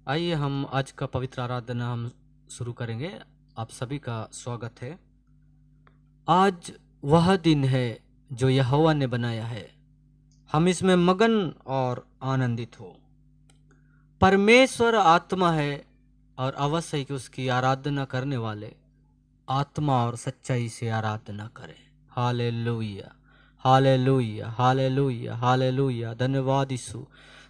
आइए हम आज का पवित्र आराधना हम शुरू करेंगे। आप सभी का स्वागत है। आज वह दिन है जो यहोवा ने बनाया है, हम इसमें मगन और आनंदित हो। परमेश्वर आत्मा है और अवश्य है कि उसकी आराधना करने वाले आत्मा और सच्चाई से आराधना करें। Hallelujah, hallelujah, hallelujah, hallelujah. धन्यवाद यीशु,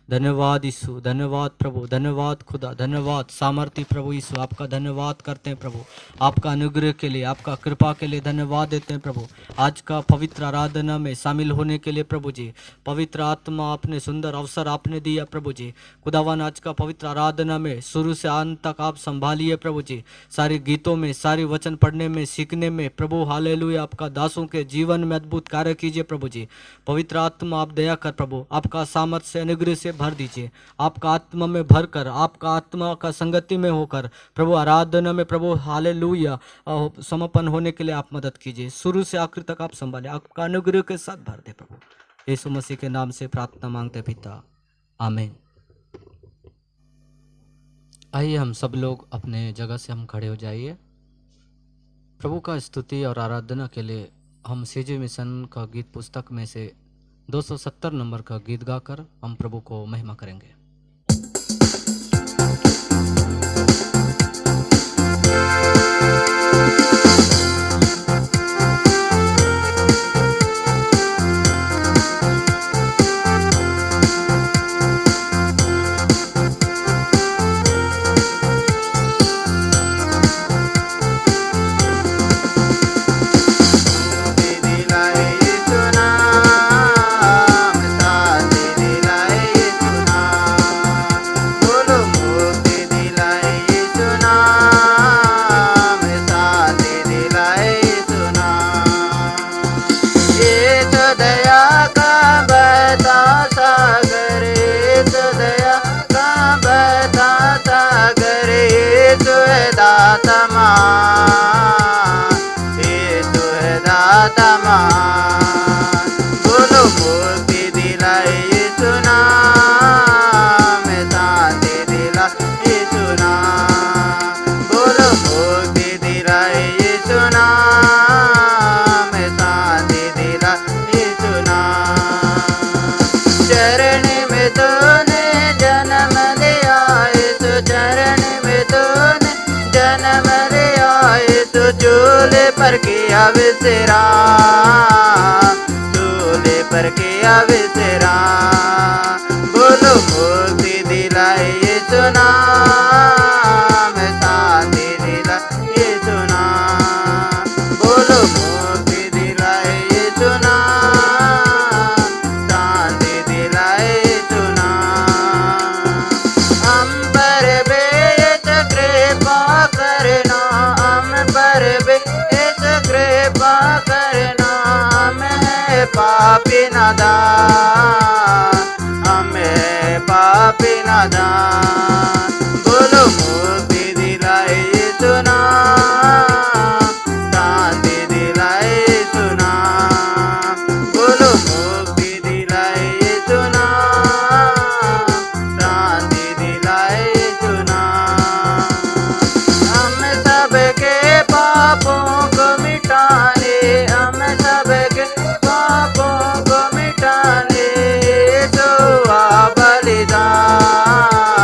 धन्यवाद यीशु, धन्यवाद प्रभु, धन्यवाद खुदा, धन्यवाद सामर्थी प्रभु यीशु। आपका धन्यवाद करते हैं प्रभु, आपका अनुग्रह के लिए, आपका कृपा के लिए धन्यवाद देते हैं प्रभु। आज का पवित्र आराधना में शामिल होने के लिए प्रभु जी, पवित्र आत्मा आपने सुंदर अवसर आपने दिया प्रभु जी। खुदावन आज का पवित्र आराधना में शुरू से अंत तक आप संभालिए प्रभु जी। सारे गीतों में, सारे वचन पढ़ने में, सीखने में प्रभु हालेलुया आपका दासों के जीवन में अद्भुत कार्य कीजिए प्रभु जी। पवित्र आत्मा आप दया कर प्रभु, आपका सामर्थ्य से अनुग्रह से भर दीजिए। आपका आत्मा में भर कर, आपका आत्मा का संगति में होकर प्रभु आराधना में प्रभु हालेलुया समर्पण होने के लिए आप मदद कीजिए। शुरू से आखिर तक आप संभाले, आपका अनुग्रह के साथ भर दे प्रभु। यीशु मसीह के नाम से प्रार्थना मांगते पिता, आमीन। आइए हम सब लोग अपने जगह से हम खड़े हो जाइए। प्रभु का स्तुति और आराधना के लिए हम सीजे मिशन का गीत पुस्तक में से 270 नंबर का गीत गाकर हम प्रभु को महिमा करेंगे। पर किया विश्राम, चूल्हे पर किया विश्राम। बोलो मुक्ति दिलाई यीशु नाम, शांति दिलाई यीशु नाम। बोलो मुक्ति दिलाई यीशु नाम, शांति दिलाई यीशु नाम। हम पर बेच कृपा करना, हम पर कृपा करना। हमें पापी नादान, हमें पापी नादान। बोलो मुक्ति दिलाई यीशु नाम, शांति दिलाई यीशु नाम। बोलो मुक्ति दिलाई यीशु नाम, शांति दिलाई यीशु नाम। हम सबके पापों को मिटाने, हम सबके पापों को मिटाने तो आ बलिदान,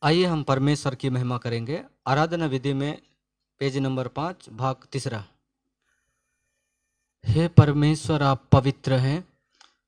आइए हम परमेश्वर की महिमा करेंगे। आराधना विधि में पेज नंबर 5 भाग 3। हे परमेश्वर आप पवित्र हैं,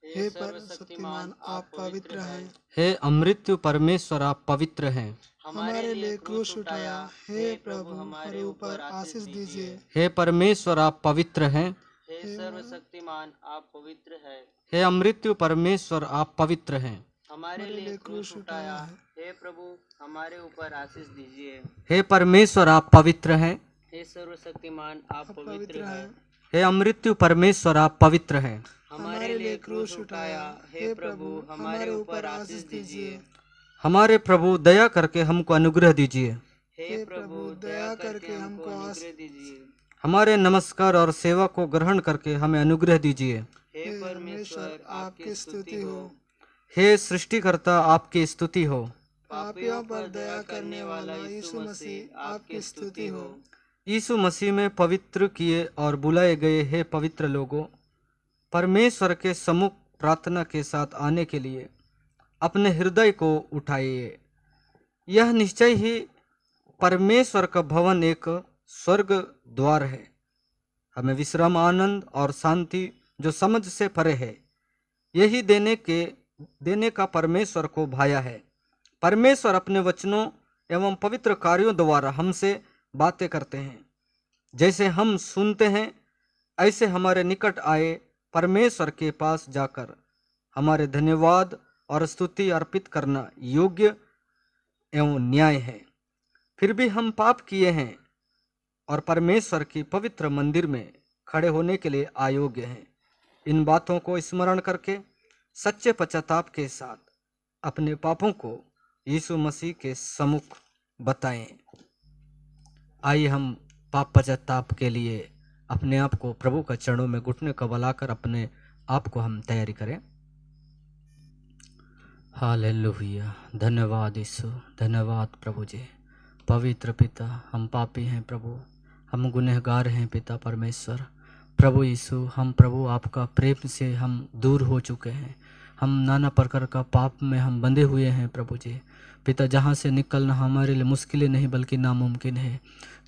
हे सर्वशक्तिमान आप पवित्र हैं। हे अमृत्यु परमेश्वर आप पवित्र हैं, हमारे लिए क्रूस उठाया, हे प्रभु हमारे ऊपर आशीष दीजिए। हे परमेश्वर आप पवित्र हैं, हे सर्वशक्तिमान आप पवित्र है। हे अमृत्यु परमेश्वर आप पवित्र हैं, हमारे लिए क्रूस उठाया, हे प्रभु हमारे ऊपर आशीष दीजिए। हे परमेश्वर आप पवित्र हैं, हे सर्वशक्तिमान आप पवित्र है। हे अमृत्यु परमेश्वर आप पवित्र हैं, हमारे लिए क्रूस उठाया, हे प्रभु हमारे ऊपर आशीष दीजिए। हमारे प्रभु दया करके हमको अनुग्रह दीजिए, हे प्रभु दया करके हमको अनुग्रह दीजिए। हमारे नमस्कार और सेवा को ग्रहण करके हमें अनुग्रह दीजिए। हे परमेश्वर आपकी स्तुति हो। हे सृष्टिकर्ता आपकी स्तुति हो। पापियों पर दया करने वाला यीशु मसीह आपकी स्तुति हो। यीशु मसीह में पवित्र किए और बुलाए गए हे पवित्र लोगों, परमेश्वर के सम्मुख प्रार्थना के साथ आने के लिए अपने हृदय को उठाइए। यह निश्चय ही परमेश्वर का भवन एक स्वर्ग द्वार है। हमें विश्राम, आनंद और शांति जो समझ से परे है, यही देने का परमेश्वर को भाया है। परमेश्वर अपने वचनों एवं पवित्र कार्यों द्वारा हमसे बातें करते हैं। जैसे हम सुनते हैं, ऐसे हमारे निकट आए परमेश्वर के पास जाकर हमारे धन्यवाद और स्तुति अर्पित करना योग्य एवं न्याय है। फिर भी हम पाप किए हैं और परमेश्वर की पवित्र मंदिर में खड़े होने के लिए अयोग्य हैं। इन बातों को स्मरण करके सच्चे पश्चाताप के साथ अपने पापों को यीशु मसीह के सम्मुख बताएं। आइए हम पाप पश्चाताप के लिए अपने आप को प्रभु के चरणों में घुटने को बलाकर अपने आप को हम तैयारी करें। हालेलुया, धन्यवाद यीशु, धन्यवाद प्रभु जी। पवित्र पिता, हम पापी हैं प्रभु, हम गुनहगार हैं पिता परमेश्वर। प्रभु यीशु, हम प्रभु आपका प्रेम से हम दूर हो चुके हैं। हम नाना प्रकार का पाप में हम बंधे हुए हैं प्रभु जी। पिता, जहाँ से निकलना हमारे लिए मुश्किल नहीं बल्कि नामुमकिन है।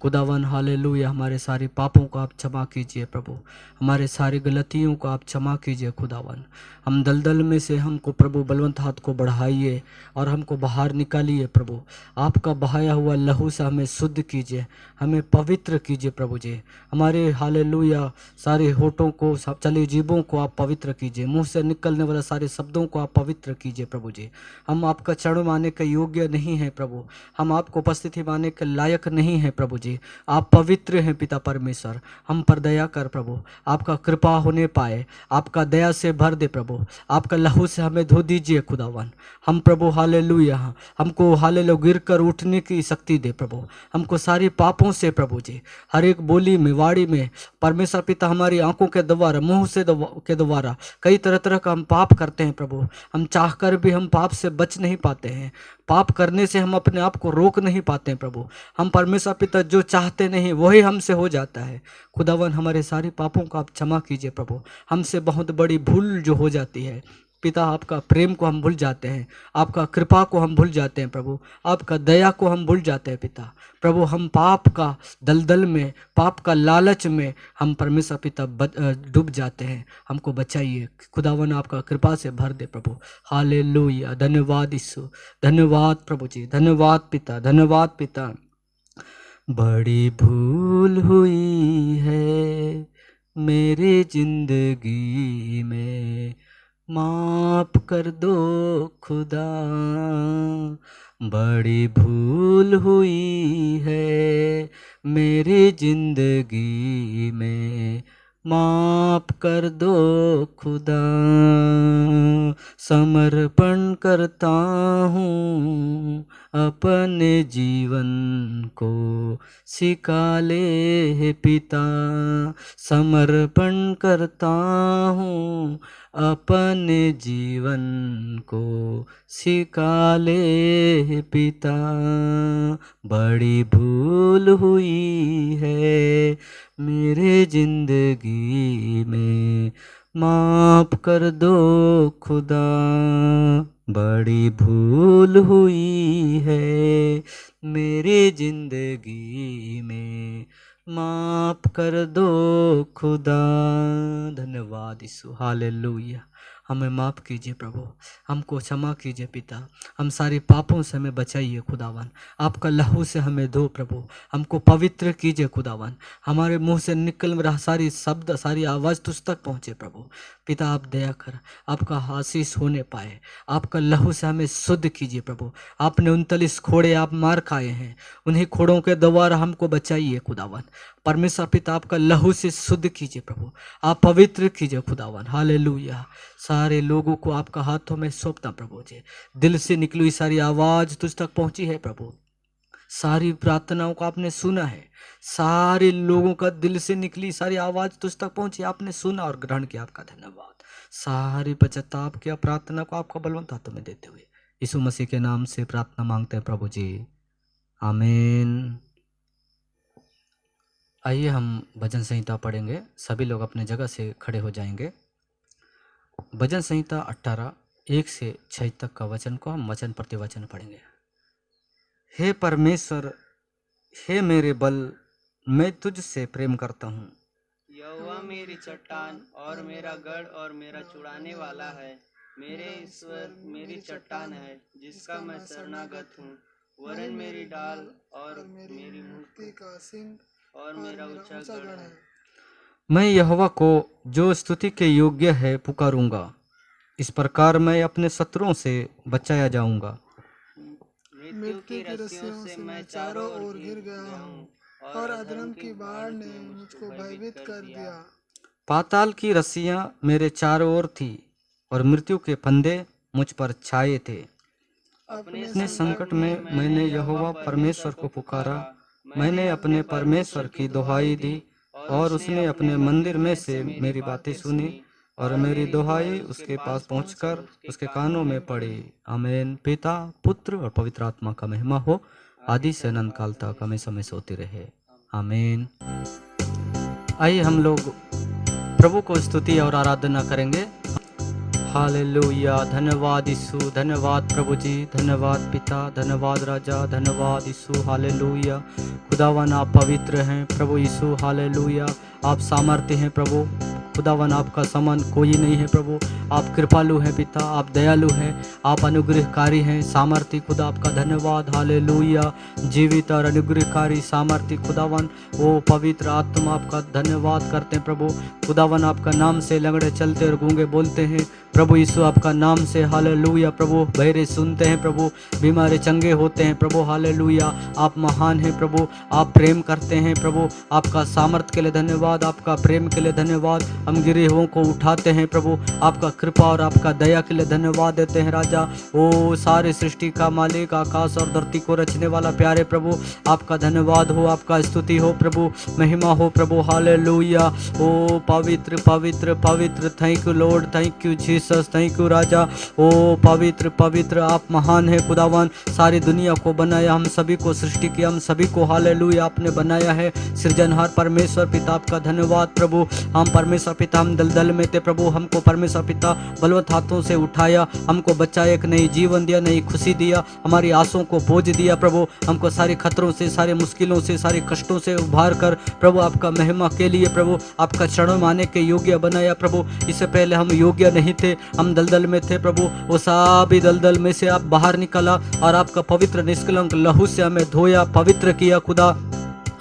खुदावन हालेलुया, हमारे सारे पापों को आप क्षमा कीजिए प्रभु, हमारे सारी गलतियों को आप क्षमा कीजिए खुदावन। हम दलदल में से हमको प्रभु बलवंत हाथ को बढ़ाइए और हमको बाहर निकालिए प्रभु। आपका बहाया हुआ लहू से हमें शुद्ध कीजिए, हमें पवित्र कीजिए प्रभु जी। हमारे हालेलुया सारे होठों को, चले जीवों को आप पवित्र कीजिए। मुंह से निकलने वाले सारे शब्दों को आप पवित्र कीजिए प्रभु जी। हम आपका चरण माने के योग्य नहीं है प्रभु, हम आपको उपस्थिति माने के लायक नहीं है प्रभु जी। आप पवित्र हैं पिता परमेश्वर, हम पर दया कर प्रभु। आपका कृपा होने पाए, आपका दया से भर दे प्रभु। आपका लहू से हमें धो दीजिए खुदावन। हम प्रभु हालेलुया, हमको हालेलुया गिर कर उठने की शक्ति दे प्रभु। हमको सारे पापों से प्रभु जी, हर एक बोली में, वाणी में परमेश्वर पिता, हमारी आंखों के द्वारा, मुंह से के द्वारा कई तरह तरह का हम पाप करते हैं प्रभु। हम चाहकर भी हम पाप से बच नहीं पाते हैं। पाप करने से हम अपने आप को रोक नहीं पाते हैं प्रभु। हम परमेश्वर पिता जो चाहते नहीं वही हमसे हो जाता है। खुदावन, हमारे सारे पापों को आप क्षमा कीजिए प्रभु। हमसे बहुत बड़ी भूल जो हो जाती है पिता, आपका प्रेम को हम भूल जाते हैं, आपका कृपा को हम भूल जाते हैं प्रभु, आपका दया को हम भूल जाते हैं पिता। प्रभु, हम पाप का दलदल में, पाप का लालच में हम परमेश्वर पिता डूब जाते हैं। हमको बचाइए खुदावन, आपका कृपा से भर दे प्रभु। हालेलुया, धन्यवाद यीशु, धन्यवाद प्रभु जी, धन्यवाद पिता, धन्यवाद पिता। बड़ी भूल हुई है मेरी जिंदगी में, माफ कर दो खुदा। बड़ी भूल हुई है मेरी जिंदगी में, माफ कर दो खुदा। समर्पण करता हूँ अपने जीवन को, सिखा ले पिता। समर्पण करता हूँ अपने जीवन को, सिखा ले पिता। बड़ी भूल हुई है मेरे जिंदगी में, माफ कर दो खुदा, बड़ी भूल हुई है मेरी जिंदगी में, माफ कर दो खुदा। धन्यवाद यीशु, हालेलुया। हमें माफ़ कीजिए प्रभु, हमको क्षमा कीजिए पिता, हम सारे पापों से हमें बचाइए खुदावन, आपका लहू से हमें धो प्रभु, हमको पवित्र कीजिए खुदावन, हमारे मुंह से निकल रहा सारी शब्द सारी आवाज़ तुझ तक पहुँचे प्रभु। पिता आप दया कर, आपका आशीष होने पाए, आपका लहू से हमें शुद्ध कीजिए प्रभु। आपने 39 खोड़े आप मार खाए हैं, उन्हीं खोड़ों के द्वारा हमको बचाइए खुदावन। परमेश्वर पिता आपका लहू से शुद्ध कीजिए प्रभु, आप पवित्र कीजिए खुदावन। हालेलुया। सारे लोगों को आपका हाथों में सौंपता प्रभु जी, दिल से निकली हुई सारी आवाज़ तुझ तक पहुंची है प्रभु, सारी प्रार्थनाओं को आपने सुना है, सारे लोगों का दिल से निकली सारी आवाज़ तुझ तक पहुंची, आपने सुना और ग्रहण किया, आपका धन्यवाद। सारी पश्चाताप की प्रार्थना को आपका बलवंत हाथों में देते हुए यीशु मसीह के नाम से प्रार्थना मांगते हैं प्रभु जी, आमीन। आइए हम भजन संहिता पढ़ेंगे, सभी लोग अपने जगह से खड़े हो जाएंगे। भजन संहिता 18 1 से 6 तक का वचन को हम वचन प्रति वचन पढ़ेंगे। हे परमेश्वर, हे मेरे बल, मैं तुझसे प्रेम करता हूँ। यहोवा मेरी चट्टान और मेरा गढ़ और मेरा छुड़ाने वाला है, मेरे ईश्वर मेरी चट्टान है जिसका मैं शरणागत हूँ, वरन मेरी डाल और मेरी मूर्ति का सिंह और मेरा ऊंचा गढ़ है। मैं यहोवा को जो स्तुति के योग्य है पुकारूंगा, इस प्रकार मैं अपने शत्रुओं से बचाया जाऊंगा। मृत्यु की रस्सियों से मैं चारों ओर घिर गया हूँ और अधर्म की बाढ़ ने मुझको भयभीत कर दिया। पाताल की रस्सियां मेरे चारों ओर थी और मृत्यु के फंदे मुझ पर छाए थे। अपने संकट में मैंने यहोवा परमेश्वर को पुकारा, मैंने अपने परमेश्वर की दुहाई दी और उसने अपने मंदिर में से मेरी बातें सुनी और मेरी दुहाई उसके पास पहुंचकर उसके कानों में पड़ी। आमीन। पिता पुत्र और पवित्र आत्मा का महिमा हो, आदि से अनंत काल तक हमेशा हमेशा होती रहे। आमीन। आइए हम लोग प्रभु को स्तुति और आराधना करेंगे। हालेलुया। धन्यवाद यीशु, धन्यवाद प्रभु जी, धन्यवाद पिता, धन्यवाद राजा, धन्यवाद यीशु। हालेलुया। खुदावन आप पवित्र हैं प्रभु यीशु। हालेलुया। आप सामर्थ्य हैं प्रभु, खुदावन आपका समान कोई नहीं है प्रभु। आप कृपालु हैं पिता, आप दयालु हैं, आप अनुग्रहकारी हैं, सामर्थ्य खुदा आपका धन्यवाद। हालेलुया। जीवित और अनुग्रहकारी सामर्थ्य खुदावन, ओ पवित्र आत्मा आपका धन्यवाद करते हैं प्रभु। खुदावन आपका नाम से लंगड़े चलते और गूंगे बोलते हैं प्रभु यीशु, आपका नाम से। हालेलुया प्रभु। बहरे सुनते हैं प्रभु, बीमारे चंगे होते हैं प्रभु। हालेलुया। आप महान हैं प्रभु, आप प्रेम करते हैं प्रभु। आपका सामर्थ्य के लिए धन्यवाद, आपका प्रेम के लिए धन्यवाद। हम गिरे हुओं को उठाते हैं प्रभु, आपका कृपा और आपका दया के लिए धन्यवाद देते हैं राजा। ओ सारे सृष्टि का मालिक, आकाश और धरती को रचने वाला प्यारे प्रभु, आपका धन्यवाद हो, आपका स्तुति हो प्रभु, महिमा हो प्रभु। हालेलुया। ओ पवित्र पवित्र पवित्र, thank you lord, thank you Jesus, thank you राजा। ओ पवित्र पवित्र, आप महान है खुदावन। सारी दुनिया को बनाया, हम सभी को सृष्टि किया, हम सभी को हालेलुया आपने बनाया है। सृजनहार परमेश्वर पिता आपका धन्यवाद प्रभु। हम परमेश्वर पिता हम दलदल में थे प्रभु, हमको परमेश्वर पिता बलवंत हाथों से उठाया, हमको बचाया, एक नई जीवन दिया, नई खुशी दिया, हमारी आंसुओं को बोझ दिया प्रभु। हमको सारे खतरों से, सारे मुश्किलों से, सारे कष्टों से उभार कर प्रभु आपका महिमा के लिए प्रभु आपका चरणों में आने के योग्य बनाया प्रभु। इससे पहले हम योग्य नहीं थे, हम दलदल में थे प्रभु। वो सभी दलदल में से आप बाहर निकाला और आपका पवित्र निष्कलंक लहू से हमें धोया, पवित्र किया खुदा।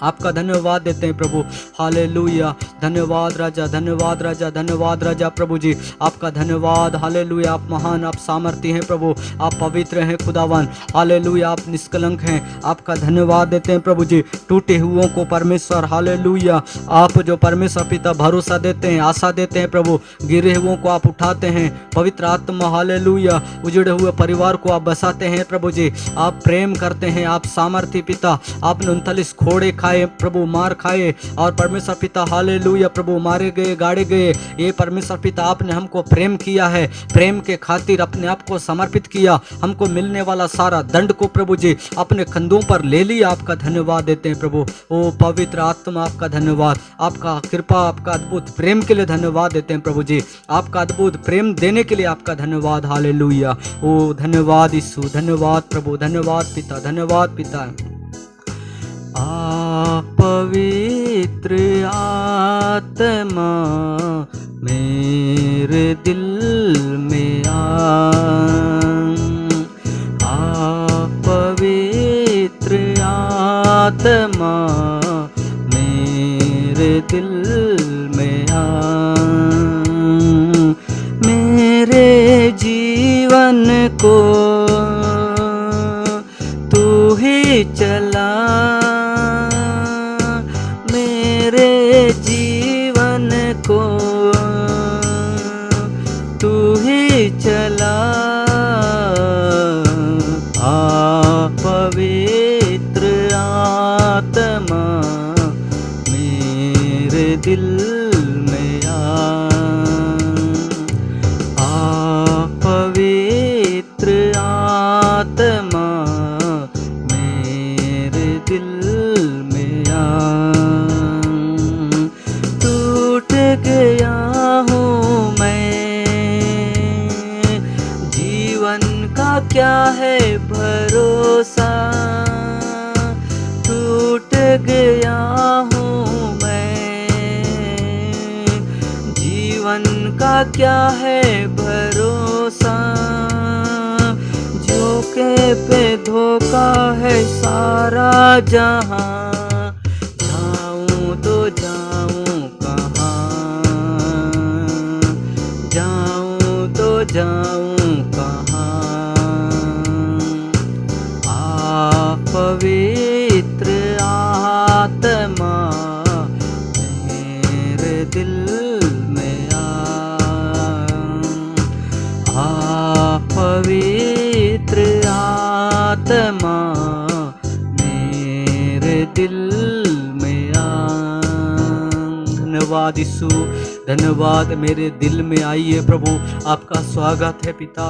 आपका धन्यवाद देते हैं प्रभु। हालेलुया। धन्यवाद राजा, धन्यवाद राजा, धन्यवाद राजा प्रभु जी, आपका धन्यवाद। हालेलुया। आप महान, आप सामर्थ्य हैं प्रभु, आप पवित्र हैं खुदावन। हालेलुया। आप निष्कलंक हैं, आपका धन्यवाद देते हैं प्रभु जी। टूटे हुओं को परमेश्वर, हालेलुया, आप जो परमेश्वर पिता भरोसा देते हैं, आशा देते हैं प्रभु, गिरे हुओं को आप उठाते हैं पवित्र आत्मा। हालेलुया। उजड़े हुए परिवार को आप बसाते हैं प्रभु जी, आप प्रेम करते हैं, आप सामर्थ्य पिता। आपने 39 खोड़े खाए प्रभु, मार खाए, और परमेश्वर पिता हालेलुया प्रभु मारे गए, गाड़े गए, ये परमेश्वर पिता आपने हमको प्रेम किया है, प्रेम के खातिर अपने आप को समर्पित किया, हमको मिलने वाला सारा दंड को प्रभु जी अपने कंधों पर ले लिया। आपका धन्यवाद देते हैं प्रभु। ओ पवित्र आत्मा आपका धन्यवाद, आपका कृपा, आपका अद्भुत प्रेम के लिए धन्यवाद देते हैं प्रभु जी, आपका अद्भुत प्रेम देने के लिए आपका धन्यवाद। हालेलुया। ओ धन्यवाद यीशु, धन्यवाद प्रभु, धन्यवाद पिता, धन्यवाद पिता। आप पवित्र आत्मा मेरे दिल में आप पवित्र आत्मा मेरे दिल में मेरे जीवन को तू ही चला, मेरे जीवन को तू ही चला। पवित्र आत्मा मेरे दिल में पवित्र आत्मा मेरे दिल में टूट गया हूँ मैं, जीवन का क्या है भरोसा, टूट गया हूँ मैं, जीवन का क्या है भरोसा, झोंके पे धोखा है सारा जहां, जाऊं तो जाऊं कहाँ, जाऊं तो जाऊं कहाँ। पवित्र आत्मा मेरे दिल में पवित्र आत्मा मेरे दिल में धन्यवाद यीशु, धन्यवाद मेरे दिल में आइए प्रभु, आपका स्वागत है पिता,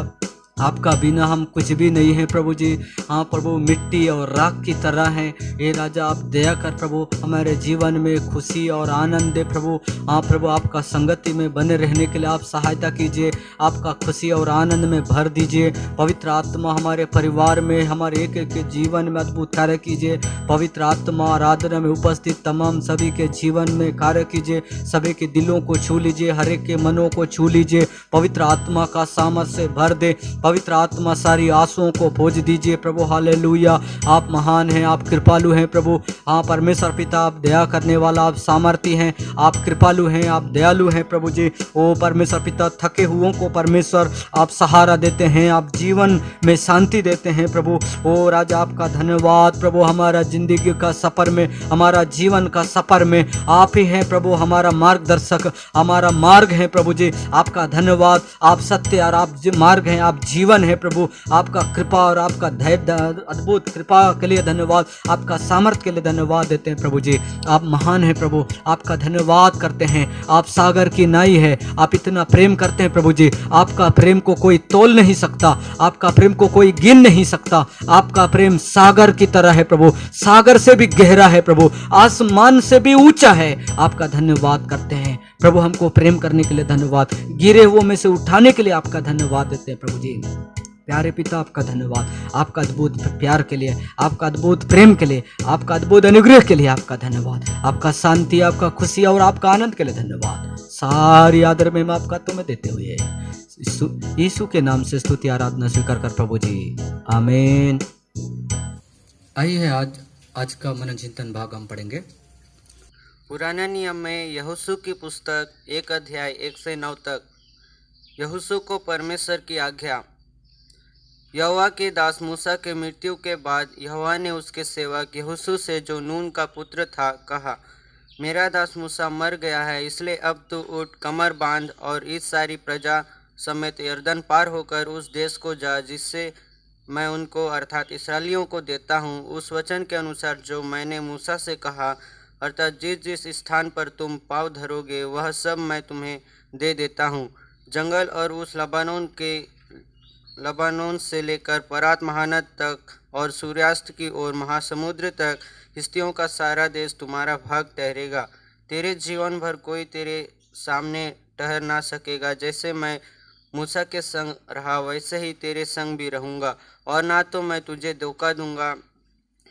आपका बिना हम कुछ भी नहीं है प्रभु जी। हाँ प्रभु, मिट्टी और राख की तरह हैं। ये राजा आप दया कर प्रभु, हमारे जीवन में खुशी और आनंद दे प्रभु। हाँ प्रभु, आपका संगति में बने रहने के लिए आप सहायता कीजिए, आपका खुशी और आनंद में भर दीजिए। पवित्र आत्मा हमारे परिवार में, हमारे एक एक के जीवन में अद्भुत कार्य कीजिए। पवित्र आत्मा आराधना में उपस्थित तमाम सभी के जीवन में कार्य कीजिए, सभी के दिलों को छू लीजिए, हर एक के मनों को छू लीजिए। पवित्र आत्मा का सामर्थ्य से भर दे, पवित्र आत्मा सारी आंसुओं को पोंछ दीजिए प्रभु। हालेलुया। आप महान हैं, आप कृपालु हैं प्रभु। हाँ परमेश्वर पिता, आप दया करने वाला, आप सामर्थी हैं, आप कृपालु हैं, आप दयालु हैं प्रभु जी। ओ परमेश्वर पिता, थके हुओं को परमेश्वर आप सहारा देते हैं, आप जीवन में शांति देते हैं प्रभु। ओ राजा, आपका धन्यवाद प्रभु। हमारा जिंदगी का सफर में, हमारा जीवन का सफर में आप ही हैं प्रभु, हमारा मार्गदर्शक, हमारा मार्ग है प्रभु जी। आपका धन्यवाद। आप सत्य और आप मार्ग हैं, आप जीवन है प्रभु। आपका कृपा और आपका धैर्य, अद्भुत कृपा के लिए धन्यवाद, आपका सामर्थ्य के लिए धन्यवाद देते हैं प्रभु जी। आप महान हैं प्रभु, आपका धन्यवाद करते हैं। आप सागर की नाई है, आप इतना प्रेम करते हैं प्रभु जी। आपका प्रेम को कोई तोल नहीं सकता, आपका प्रेम को कोई गिन नहीं सकता। आपका प्रेम सागर की तरह है प्रभु, सागर से भी गहरा है प्रभु, आसमान से भी ऊंचा है। आपका धन्यवाद करते हैं प्रभु, हमको प्रेम करने के लिए धन्यवाद, गिरे हुए में से उठाने के लिए आपका धन्यवाद देते हैं प्रभु जी। प्यारे पिता, आपका धन्यवाद, आपका अद्भुत प्यार के लिए, आपका अद्भुत प्रेम के लिए, आपका अद्भुत अनुग्रह के लिए आपका धन्यवाद, आपका शांति, आपका खुशी और आपका आनंद के लिए धन्यवाद। सारी आदर में आपका तुम्हें देते हुए यीशु के नाम से स्तुति आराधना स्वीकार कर प्रभु जी, आमीन। आइए आज का मन चिंतन भाग हम पढ़ेंगे। पुराने नियम में यहोशू की पुस्तक 1 अध्याय 1 से 9 तक। यहोशू को परमेश्वर की आज्ञा। यहोवा के दास मूसा के मृत्यु के बाद यहोवा ने उसके सेवक यहोशू से, जो नून का पुत्र था, कहा, मेरा दास मूसा मर गया है, इसलिए अब तू उठ, कमर बांध और इस सारी प्रजा समेत यर्दन पार होकर उस देश को जा जिससे मैं उनको अर्थात इस्राएलियों को देता हूँ, उस वचन के अनुसार जो मैंने मूसा से कहा, अर्थात जिस जिस स्थान पर तुम पाँव धरोगे वह सब मैं तुम्हें दे देता हूँ। जंगल और उस लबानोन से लेकर परात महानद तक और सूर्यास्त की ओर महासमुद्र तक हिस्तियों का सारा देश तुम्हारा भाग ठहरेगा। तेरे जीवन भर कोई तेरे सामने ठहर ना सकेगा। जैसे मैं मूसा के संग रहा वैसे ही तेरे संग भी रहूँगा, और ना तो मैं तुझे धोखा दूंगा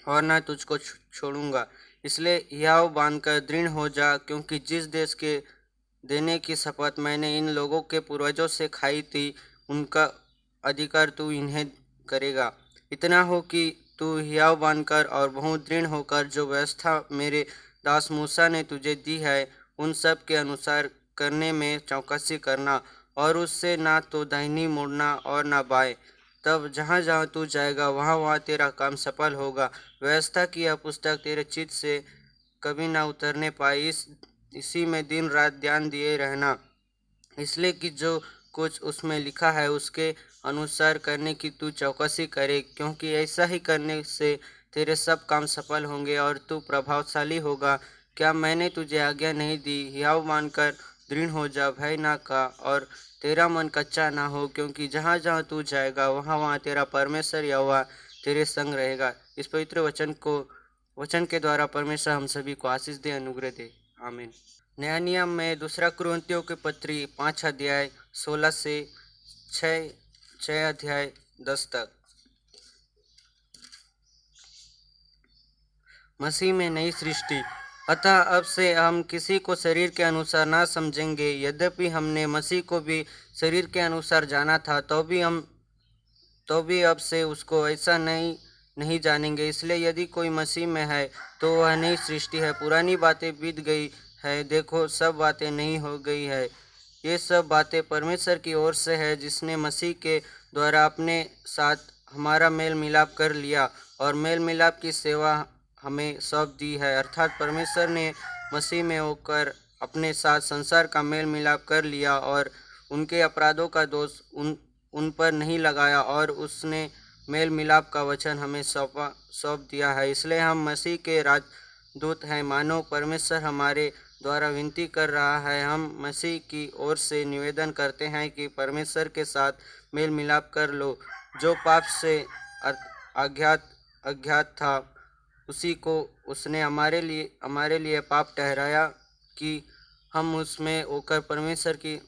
और ना तुझको छोड़ूंगा। इसलिए हियाव बांधकर दृढ़ हो जा, क्योंकि जिस देश के देने की शपथ मैंने इन लोगों के पूर्वजों से खाई थी उनका अधिकार तू इन्हें करेगा। इतना हो कि तू हियाव बांधकर और बहुत दृढ़ होकर जो व्यवस्था मेरे दास मूसा ने तुझे दी है उन सब के अनुसार करने में चौकसी करना, और उससे ना तो दाहिनी मुड़ना और ना बाएं। तब जहाँ जहाँ तू जाएगा वहाँ वहाँ तेरा काम सफल होगा। व्यवस्था की यह पुस्तक तेरे चित्त से कभी ना उतरने पाए। इसी में दिन रात ध्यान दिए रहना, इसलिए कि जो कुछ उसमें लिखा है उसके अनुसार करने की तू चौकसी करे, क्योंकि ऐसा ही करने से तेरे सब काम सफल होंगे और तू प्रभावशाली होगा। क्या मैंने तुझे आज्ञा नहीं दी? हियाव मानकर दृढ़ हो जा, भय ना का और तेरा मन कच्चा ना हो, क्योंकि जहाँ जहाँ तू जाएगा वहाँ वहाँ तेरा परमेश्वर यहोवा तेरे संग रहेगा। इस पवित्र वचन के द्वारा परमेश्वर हम सभी को आशीष दे, अनुग्रह दे। आमीन। नया नियम में दूसरा कुरिन्थियों के पत्री 5 अध्याय 16 से 6 अध्याय 10 तक। मसीह में नई सृष्टि। अतः अब से हम किसी को शरीर के अनुसार ना समझेंगे। यद्यपि हमने मसीह को भी शरीर के अनुसार जाना था, तो भी अब से उसको ऐसा नहीं जानेंगे। इसलिए यदि कोई मसीह में है तो वह नई सृष्टि है, पुरानी बातें बीत गई है, देखो सब बातें नई हो गई है। ये सब बातें परमेश्वर की ओर से है, जिसने मसीह के द्वारा अपने साथ हमारा मेल मिलाप कर लिया और मेल मिलाप की सेवा हमें सौंप दी है। अर्थात परमेश्वर ने मसीह में होकर अपने साथ संसार का मेल मिलाप कर लिया और उनके अपराधों का दोष उन पर नहीं लगाया, और उसने मेल मिलाप का वचन हमें सौंप दिया है। इसलिए हम मसीह के राजदूत हैं, मानो परमेश्वर हमारे द्वारा विनती कर रहा है। हम मसीह की ओर से निवेदन करते हैं कि परमेश्वर के साथ मेल मिलाप कर लो। जो पाप से अज्ञात था उसी को उसने हमारे लिए पाप ठहराया कि हम उसमें होकर परमेश्वर की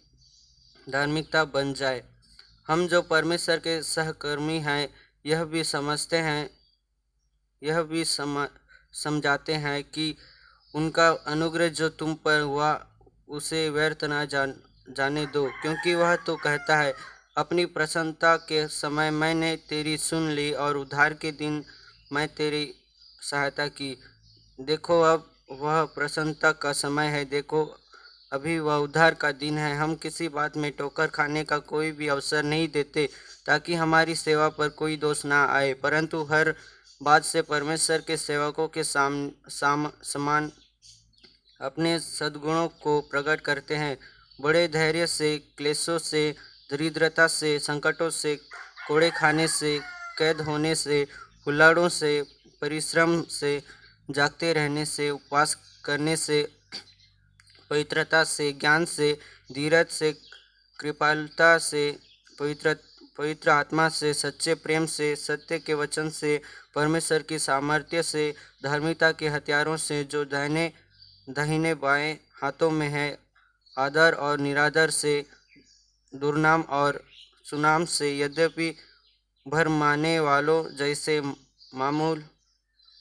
धार्मिकता बन जाए। हम जो परमेश्वर के सहकर्मी हैं यह भी समझाते हैं कि उनका अनुग्रह जो तुम पर हुआ उसे व्यर्थ ना जाने दो, क्योंकि वह तो कहता है, अपनी प्रसन्नता के समय मैंने तेरी सुन ली और उद्धार के दिन मैं तेरी सहायता की। देखो अब वह प्रसन्नता का समय है, देखो अभी वह उद्धार का दिन है। हम किसी बात में ठोकर खाने का कोई भी अवसर नहीं देते, ताकि हमारी सेवा पर कोई दोष ना आए, परंतु हर बात से परमेश्वर के सेवकों के समान अपने सद्गुणों को प्रकट करते हैं। बड़े धैर्य से, क्लेशों से, दरिद्रता से, संकटों से, कोड़े खाने से, कैद होने से, हुल्लाड़ों से, परिश्रम से, जागते रहने से, उपवास करने से, पवित्रता से, ज्ञान से, धीरज से, कृपालुता से, पवित्र आत्मा से, सच्चे प्रेम से, सत्य के वचन से, परमेश्वर की सामर्थ्य से, धार्मिकता के हथियारों से जो दाहिने बाएं हाथों में है, आदर और निरादर से, दुर्नाम और सुनाम से, यद्यपि भरमाने वालों जैसे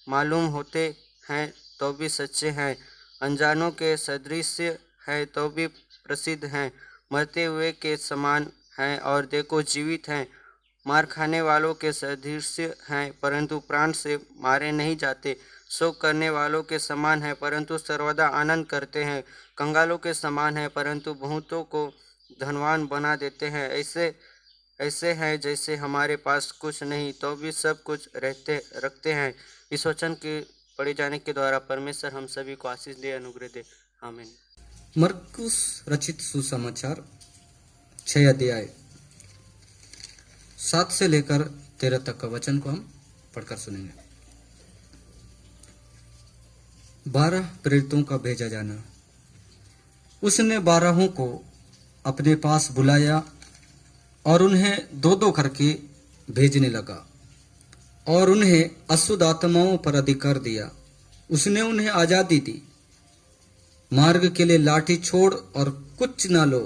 मालूम होते हैं तो भी सच्चे हैं, अनजानों के सदृश है तो भी प्रसिद्ध हैं, मरते हुए के समान हैं और देखो जीवित हैं, मार खाने वालों के सदृश हैं परंतु प्राण से मारे नहीं जाते, शोक करने वालों के समान हैं परंतु सर्वदा आनंद करते हैं, कंगालों के समान हैं परंतु बहुतों को धनवान बना देते हैं। ऐसे हैं जैसे हमारे पास कुछ नहीं तो भी सब कुछ रखते हैं। इस वचन के पढ़े जाने के द्वारा परमेश्वर हम सभी को आशीष दे, अनुग्रह दे। आमीन। मरकुस रचित सुसमाचार 6 अध्याय 7 से लेकर 13 तक का वचन को हम पढ़कर सुनेंगे। 12 प्रेरितों का भेजा जाना। उसने 12 को अपने पास बुलाया और उन्हें दो दो करके भेजने लगा और उन्हें अशुद्ध आत्माओं पर अधिकार दिया। उसने उन्हें आजादी दी। मार्ग के लिए लाठी छोड़ और कुछ ना लो,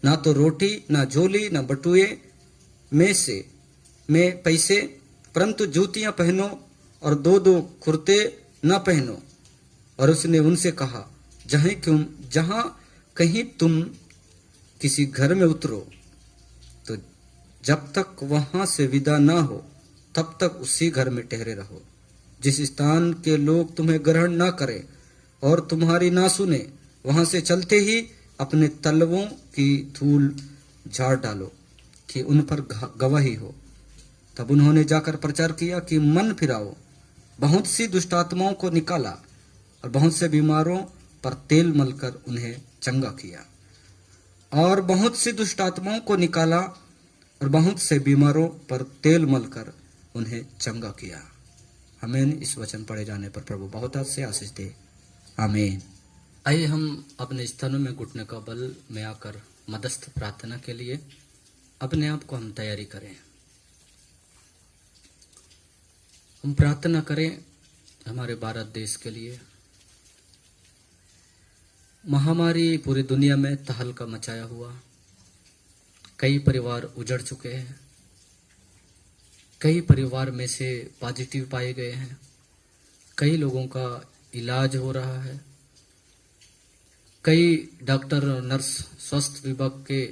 ना तो रोटी, ना झोली, ना बटुए में पैसे, परंतु जूतियां पहनो और दो दो कुर्ते न पहनो। और उसने उनसे कहा, जहां कहीं तुम किसी घर में उतरो तो जब तक वहां से विदा ना हो तब तक उसी घर में ठहरे रहो। जिस स्थान के लोग तुम्हें ग्रहण ना करें और तुम्हारी ना सुने, वहां से चलते ही अपने तलवों की धूल झाड़ डालो कि उन पर गवाही हो। तब उन्होंने जाकर प्रचार किया कि मन फिराओ। बहुत सी दुष्टात्माओं को निकाला और बहुत से बीमारों पर तेल मलकर उन्हें चंगा किया। और बहुत सी दुष्टात्माओं को निकाला और बहुत से बीमारों पर तेल मलकर उन्हें चंगा किया। आमीन। इस वचन पढ़े जाने पर प्रभु बहुत से आशीष दे। आमीन। आइए हम अपने स्थानों में घुटने का बल में आकर मध्यस्थ प्रार्थना के लिए अपने आप को हम तैयारी करें। हम प्रार्थना करें हमारे भारत देश के लिए। महामारी पूरी दुनिया में तहलका मचाया हुआ, कई परिवार उजड़ चुके हैं, कई परिवार में से पॉजिटिव पाए गए हैं, कई लोगों का इलाज हो रहा है, कई डॉक्टर और नर्स स्वास्थ्य विभाग के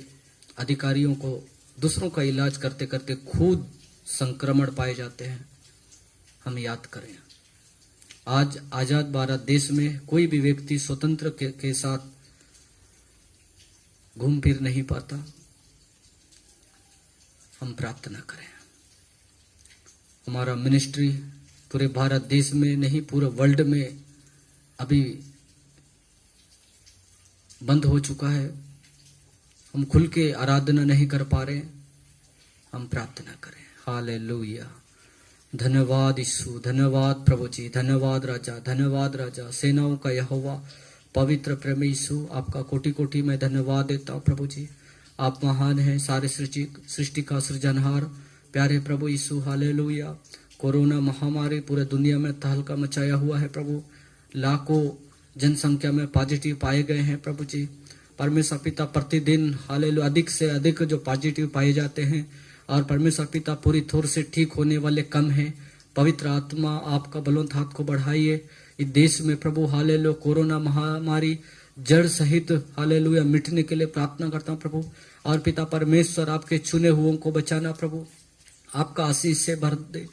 अधिकारियों को दूसरों का इलाज करते करते खुद संक्रमण पाए जाते हैं। हम याद करें, आज आजाद भारत देश में कोई भी व्यक्ति स्वतंत्र के साथ घूम फिर नहीं पाता। हम प्रार्थना करें। हमारा मिनिस्ट्री पूरे भारत देश में नहीं, पूरे वर्ल्ड में अभी बंद हो चुका है। हम खुल के आराधना नहीं कर पा रहे। हम प्रार्थना करें। हालेलुया। धन्यवाद यीशु, धन्यवाद प्रभु जी, धन्यवाद राजा, धन्यवाद राजा, सेनाओं का यहोवा, पवित्र प्रेम यीशु, आपका कोटि कोटि में धन्यवाद देता हूं प्रभु जी। आप महान हैं, सारे सृष्टि का सृजनहार प्यारे प्रभु यीशु। हालेलुया। कोरोना महामारी पूरे दुनिया में तहलका मचाया हुआ है प्रभु। लाखों जनसंख्या में पॉजिटिव पाए गए हैं प्रभु जी। परमेश्वर पिता प्रतिदिन हालेलुया अधिक से अधिक जो पॉजिटिव पाए जाते हैं और परमेश्वर पिता पूरी थोर से ठीक होने वाले कम हैं। पवित्र आत्मा आपका बलवंत हाथ को बढ़ाइए इस देश में प्रभु। हालेलुया कोरोना महामारी जड़ सहित हालेलुया मिटने के लिए प्रार्थना करता हूं प्रभु। और पिता परमेश्वर आपके चुने हुओं को बचाना प्रभु, आपका आशीष से भर दे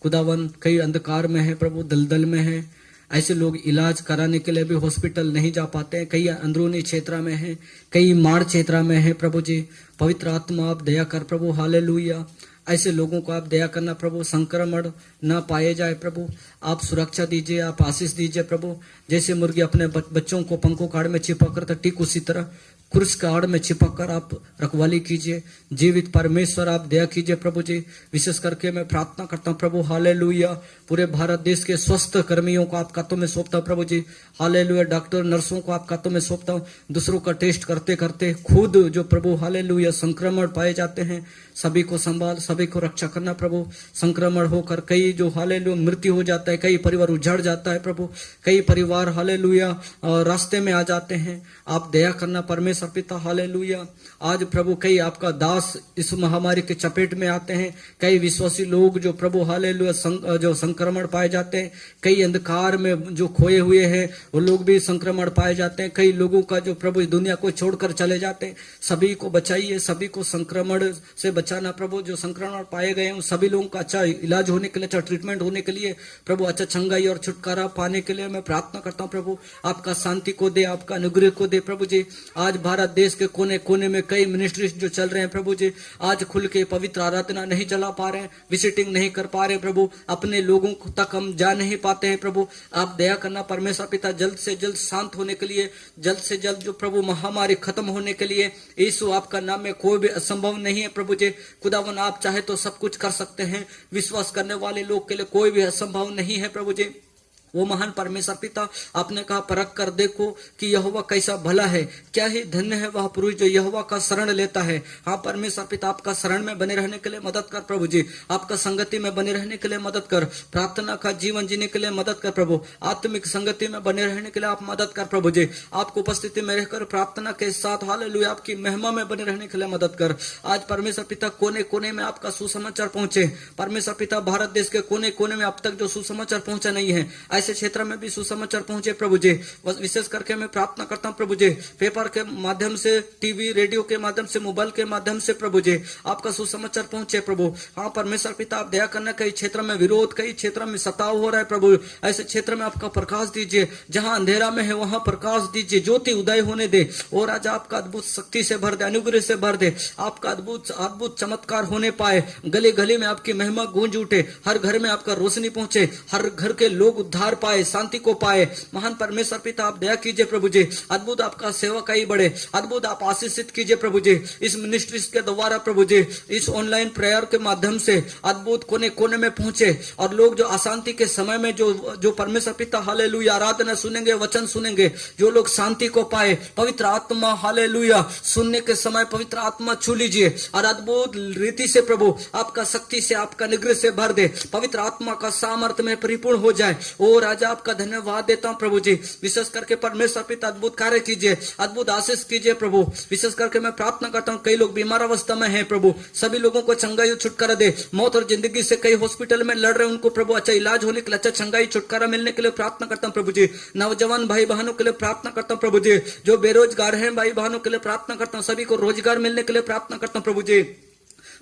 खुदावन। कई अंधकार में है प्रभु, दलदल में है, ऐसे लोग इलाज कराने के लिए भी हॉस्पिटल नहीं जा पाते हैं। कई अंदरूनी क्षेत्र में है, कई माड़ क्षेत्र में है प्रभु जी। पवित्र आत्मा आप दया कर प्रभु। हालेलुया। ऐसे लोगों को आप दया करना प्रभु, संक्रमण ना पाए जाए प्रभु। आप सुरक्षा दीजिए, आप आशीष दीजिए प्रभु। जैसे मुर्गी अपने बच्चों को पंखों का आड़ में छिपा कर, ठीक उसी तरह क्रूस का आड़ में छिपक कर आप रखवाली कीजिए। जीवित परमेश्वर आप दया कीजिए प्रभु जी। विशेष करके मैं प्रार्थना करता हूँ प्रभु हालेलुया, पूरे भारत देश के स्वस्थ कर्मियों को आप हाथों में सौंपता हूँ प्रभु जी। हालेलुया डॉक्टर नर्सों को आप हाथों में सौंपता हूँ। दूसरों का टेस्ट करते करते खुद जो प्रभु हालेलुया संक्रमण पाए जाते हैं, सभी को संभाल, सभी को रक्षा करना प्रभु। संक्रमण होकर कई जो हालेलुया मृत्यु हो जाता है, कई परिवार उजड़ जाता है प्रभु, कई परिवार हालेलुया रास्ते में आ जाते हैं। आप दया करना परमेश्वर पिता। हालेलुया। आज प्रभु कई आपका दास इस महामारी के चपेट में आते हैं। कई विश्वासी लोग जो प्रभु हालेलुया जो संक्रमण पाए जाते हैं, कई अंधकार में जो खोए हुए हैं वो लोग भी संक्रमण पाए जाते हैं। कई लोगों का जो प्रभु दुनिया को छोड़कर चले जाते हैं, सभी को बचाइए, सभी को संक्रमण से बचाना प्रभु। जो संक्रमण पाए गए हैं उन सभी लोगों का अच्छा इलाज होने के लिए, अच्छा ट्रीटमेंट होने के लिए प्रभु, अच्छा चंगाई और छुटकारा पाने के लिए मैं प्रार्थना करता हूँ प्रभु। आपका शांति को दे, आपका अनुग्रह को दे प्रभु जी। आज भारत देश के कोने कोने में कई मिनिस्ट्रीज जो चल रहे हैं प्रभु जी, आज खुल के पवित्र आराधना नहीं चला पा रहे हैं, विजिटिंग नहीं कर पा रहे प्रभु, अपने लोगों तक हम जा नहीं पाते हैं प्रभु। आप दया करना परमेश्वर पिता, जल्द से जल्द शांत होने के लिए, जल्द से जल्द जो प्रभु महामारी खत्म होने के लिए, यीशु आपका नाम में कोई भी असंभव नहीं है प्रभु जी। खुदावन आप चाहे तो सब कुछ कर सकते हैं, विश्वास करने वाले लोग के लिए कोई भी असंभव नहीं है प्रभु जी। वो महान परमेश्वर पिता, आपने कहा परख कर देखो कि यहोवा कैसा भला है, क्या ही धन्य है वह पुरुष जो यहोवा का शरण लेता है। हाँ परमेश्वर पिता, आपका शरण में बने रहने के लिए मदद कर प्रभु जी, आपका संगति में बने रहने के लिए मदद कर, प्रार्थना का जीवन जीने के लिए मदद कर प्रभु, आत्मिक संगति में बने रहने के लिए आप मदद कर प्रभु जी। आपको उपस्थिति में रहकर प्रार्थना के साथ हालेलुया आपकी महिमा में बने रहने के लिए मदद कर। आज परमेश्वर पिता कोने कोने में आपका सुसमाचार पहुंचे परमेश्वर पिता, भारत देश के कोने कोने में अब तक जो सुसमाचार पहुंचा नहीं है, ऐसे क्षेत्र में भी सुसमाचार पहुंचे प्रभु जी। विशेष करके मैं प्रार्थना करता हूं प्रभु जी, पेपर के माध्यम से, टीवी रेडियो के माध्यम से, मोबाइल के माध्यम से प्रभु जी आपका सुसमाचार पहुंचे प्रभु। हाँ परमेश्वर पिता, आप दया करना, कई क्षेत्र में विरोध, कई क्षेत्र में सताव हो रहा है प्रभु, ऐसे क्षेत्र में आपका प्रकाश दीजिए, जहां अंधेरा में है वहां प्रकाश दीजिए, ज्योति उदय होने दे और आज आपका अद्भुत शक्ति से भर दे, अनुग्रह से भर दे, आपका अद्भुत अद्भुत चमत्कार होने पाए, गले गले में आपकी महिमा गूंज उठे, हर घर में आपका रोशनी पहुंचे, हर घर के लोग उद्धार पाए, शांति को पाए। महान परमेश्वर पिता, आप दया कीजिए प्रभु जी, अद्भुत आपका सेवकाई बढ़े, अद्भुत आप आशीषित कीजिए प्रभु जी, इस मिनिस्ट्रीज के द्वारा प्रभु जी, इस ऑनलाइन प्रेयर के माध्यम से अद्भुत कोने कोने में पहुंचे और लोग जो अशांति के समय में जो परमेश्वर पिता हालेलुया आराधना सुनेंगे, वचन सुनेंगे, जो लोग शांति को पाए, पवित्र आत्मा हालेलुया सुनने के समय पवित्र आत्मा छू लीजिए और अद्भुत रीति से प्रभु आपका शक्ति से, आपका निग्रह से भर दे, पवित्र आत्मा का सामर्थ्य में परिपूर्ण हो जाए। ओ राजा, आपका धन्यवाद देता हूं प्रभु जी, विशेष करके परमेश्वर पिता अद्भुत कार्य कीजिए, अद्भुत आशीष कीजिए प्रभु। विशेष करके मैं प्रार्थना करता हूं, कई लोग बीमार अवस्था में हैं प्रभु, सभी लोगों को चंगाई छुटकारा दे, मौत और जिंदगी से कई हॉस्पिटल में लड़ रहे उनको प्रभु अच्छा इलाज होने के लिए, अच्छा चंगाई छुटकारा मिलने के लिए प्रार्थना करता हूं प्रभु जी। नौजवान भाई बहनों के लिए प्रार्थना करता हूं प्रभु जी, जो बेरोजगार हैं भाई बहनों के लिए प्रार्थना करता हूं, सभी को रोजगार मिलने के लिए प्रार्थना करता हूं प्रभु जी।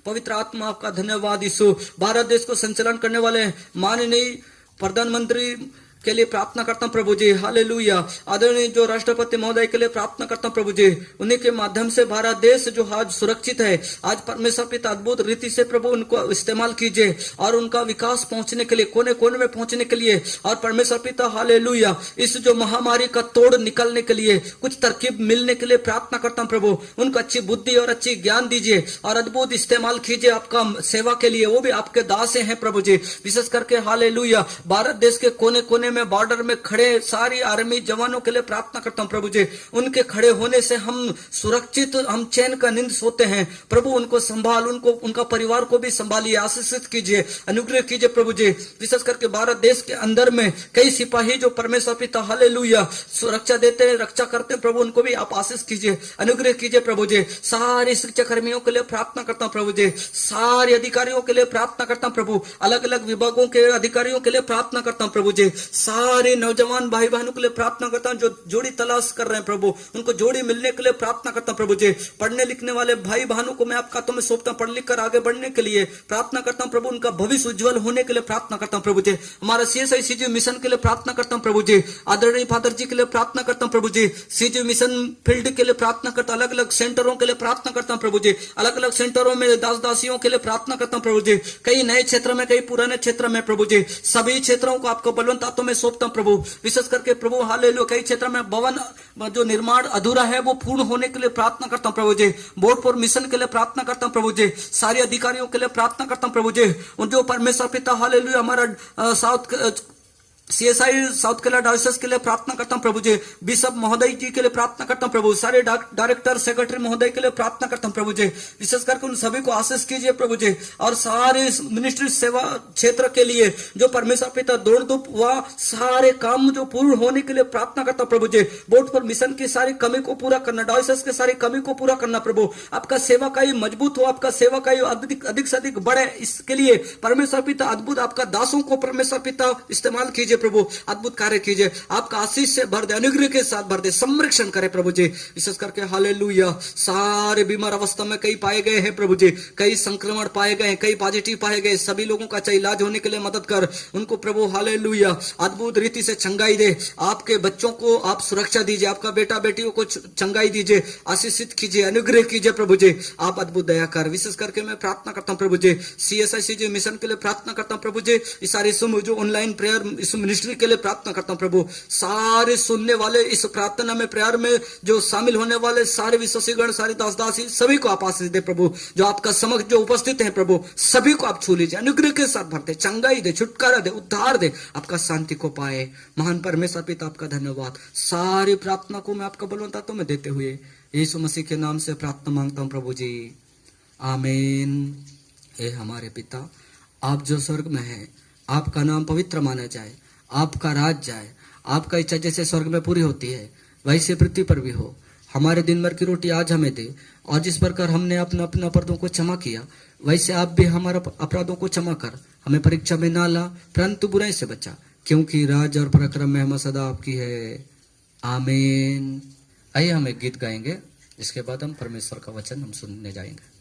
पवित्र आत्मा आपका धन्यवाद यीशु। भारत देश को संचालन करने वाले माननीय प्रधानमंत्री के लिए प्रार्थना करता हूं प्रभु जी, हालेलुया। आदरणीय जो राष्ट्रपति महोदय के लिए प्रार्थना करता हूं प्रभु जी, उन्हीं के माध्यम से भारत देश जो आज सुरक्षित है, आज परमेश्वर पिता अद्भुत रीति से प्रभु उनको इस्तेमाल कीजिए और उनका विकास पहुंचने के लिए, कोने कोने में पहुंचने के लिए, और परमेश्वर पिता हालेलुया इस जो महामारी का तोड़ निकलने के लिए कुछ तरकीब मिलने के लिए प्रार्थना करता हूं प्रभु, उनको अच्छी बुद्धि और अच्छी ज्ञान दीजिए और अद्भुत इस्तेमाल कीजिए आपका सेवा के लिए, वो भी आपके दास हैं प्रभु जी। विशेष करके हालेलुया भारत देश के कोने कोने में, बॉर्डर में खड़े सारी आर्मी जवानों के लिए प्रार्थना करता हूं प्रभु जी, उनके खड़े होने से हम सुरक्षित, हम चैन का नींद सोते हैं प्रभु, उनको संभाल, उनको उनका परिवार को भी संभालिए, आशीषित कीजिए, अनुग्रह कीजिए प्रभु जी। विशेष करके भारत देश के अंदर में कई सिपाही जो परमेश्वर पिता हालेलुया सुरक्षा देते हैं, रक्षा करते हैं प्रभु, उनको भी आप आशीष कीजिए, अनुग्रह कीजिए प्रभु जी। सारे शिक्षा कर्मियों के लिए प्रार्थना करता हूं प्रभु जी, सारे अधिकारियों के लिए प्रार्थना करता हूं प्रभु, अलग अलग विभागों के अधिकारियों के लिए प्रार्थना करता हूं प्रभु जी, सारे नौजवान भाई बहनों के लिए प्रार्थना करता हूं जो जोड़ी तलाश कर रहे हैं प्रभु, उनको जोड़ी मिलने के लिए प्रार्थना करता हूं प्रभु जी। पढ़ने लिखने वाले भाई बहनों को मैं आपके हाथों में सौंपता हूं, पढ़ लिख कर आगे बढ़ने के लिए प्रार्थना करता हूं प्रभु, उनका भविष्य उज्जवल होने के लिए प्रार्थना करता हूं प्रभु जी। हमारा CSI CG मिशन के लिए प्रार्थना करता हूं प्रभु जी, आदरणीय फादर जी के लिए प्रार्थना करता हूं प्रभु जी, CG मिशन फील्ड के लिए प्रार्थना करता हूं, अलग अलग सेंटरों के लिए प्रार्थना करता हूं प्रभु जी, अलग अलग सेंटरों में दास दासियों के लिए प्रार्थना करता हूं प्रभु जी, कई नए क्षेत्र में, कई पुराने क्षेत्र में प्रभु जी, सभी क्षेत्रों को आपको बलवंत हाथों में सौंपता हूं प्रभु। विशेष करके प्रभु हालेलुया कई क्षेत्र में भवन जो निर्माण अधूरा है वो पूर्ण होने के लिए प्रार्थना करता हूं प्रभु जी, बोर्ड फॉर मिशन के लिए प्रार्थना करता हूं प्रभु जी, सारे अधिकारियों के लिए प्रार्थना करता हूं प्रभु जी, उन जो परमेश्वर पिता हालेलुया हमारा CSI साउथ केरला डायोसिस के लिए प्रार्थना करता हूं प्रभु जी, बिशप महोदय जी के लिए प्रार्थना करता हूं प्रभु, सारे डायरेक्टर सेक्रेटरी महोदय के लिए प्रार्थना करता हूं प्रभु जी। विशेष करके उन सभी को आशीष कीजिए प्रभु जी, और सारे मिनिस्ट्री सेवा क्षेत्र के लिए जो परमेश्वर पिता दौड़ धूप हुआ सारे काम जो पूर्ण होने के लिए प्रार्थना करता हूं प्रभु जी। बोर्ड पर मिशन की सारी कमी को पूरा करना, डायोसिस की सारी कमी को पूरा करना प्रभु, आपका सेवा का मजबूत हो, आपका सेवा का अधिक से अधिक बढ़े, इसके लिए परमेश्वर पिता अद्भुत आपका दासों को परमेश्वर पिता इस्तेमाल कीजिए प्रभु, अद्भुत कार्य कीजिए, आपका आशीष से भर दे, अनुग्रह के साथ भर दे, संरक्षण करे प्रभु जी। विशेष करके हालेलुया, सारे बीमार अवस्था में कई पाए गए हैं प्रभु जी, कई संक्रमण पाए गए, कई पॉजिटिव पाए गए, सभी लोगों का अच्छा इलाज होने के लिए मदद कर उनको प्रभु। हालेलुया, अद्भुत रीति से चंगाई दे, आपके बच्चों को आप सुरक्षा दीजिए, आपका बेटा बेटियों को चंगाई दीजिए, आशीषित कीजिए, अनुग्रह कीजिए प्रभु जी, आप अद्भुत दया कर। विशेष करके मैं प्रार्थना करता हूं प्रभु जी, CSICG मिशन के लिए प्रार्थना करता हूं प्रभु जी, इस सारे जो ऑनलाइन प्रेयर इस मिनिस्ट्री के लिए प्रार्थना करता हूं प्रभु, सारे सुनने वाले इस प्रार्थना में प्रेयर में जो शामिल होने वाले सारे विश्वासीगण, सारे दास दासी, सभी को आप आशीष दे प्रभु, जो आपका समक्ष जो उपस्थित है प्रभु, सभी को आप छू लीजिए, अनुग्रह के साथ भरते, चंगाई दे, छुटकारा दे, उद्धार दे, आपका शांति को पाए। महान परमेश्वर पिता आपका धन्यवाद। सारी प्रार्थना को मैं आपका बलवंता में देते हुए यीशु मसीह के नाम से प्रार्थना मांगता हूं प्रभु जी, आमीन। हे हमारे पिता, आप जो स्वर्ग में हैं, आपका नाम पवित्र माना जाए, आपका राज जाए, आपका इच्छा जैसे स्वर्ग में पूरी होती है वैसे पृथ्वी पर भी हो। हमारे दिन भर की रोटी आज हमें दे, और जिस प्रकार हमने अपने अपने अपराधों को क्षमा किया वैसे आप भी हमारे अपराधों को क्षमा कर, हमें परीक्षा में ना ला परंतु बुराई से बचा, क्योंकि राज और पराक्रम महिमा सदा आपकी है, आमीन। आइए हम एक गीत गाएंगे, इसके बाद हम परमेश्वर का वचन हम सुनने जाएंगे।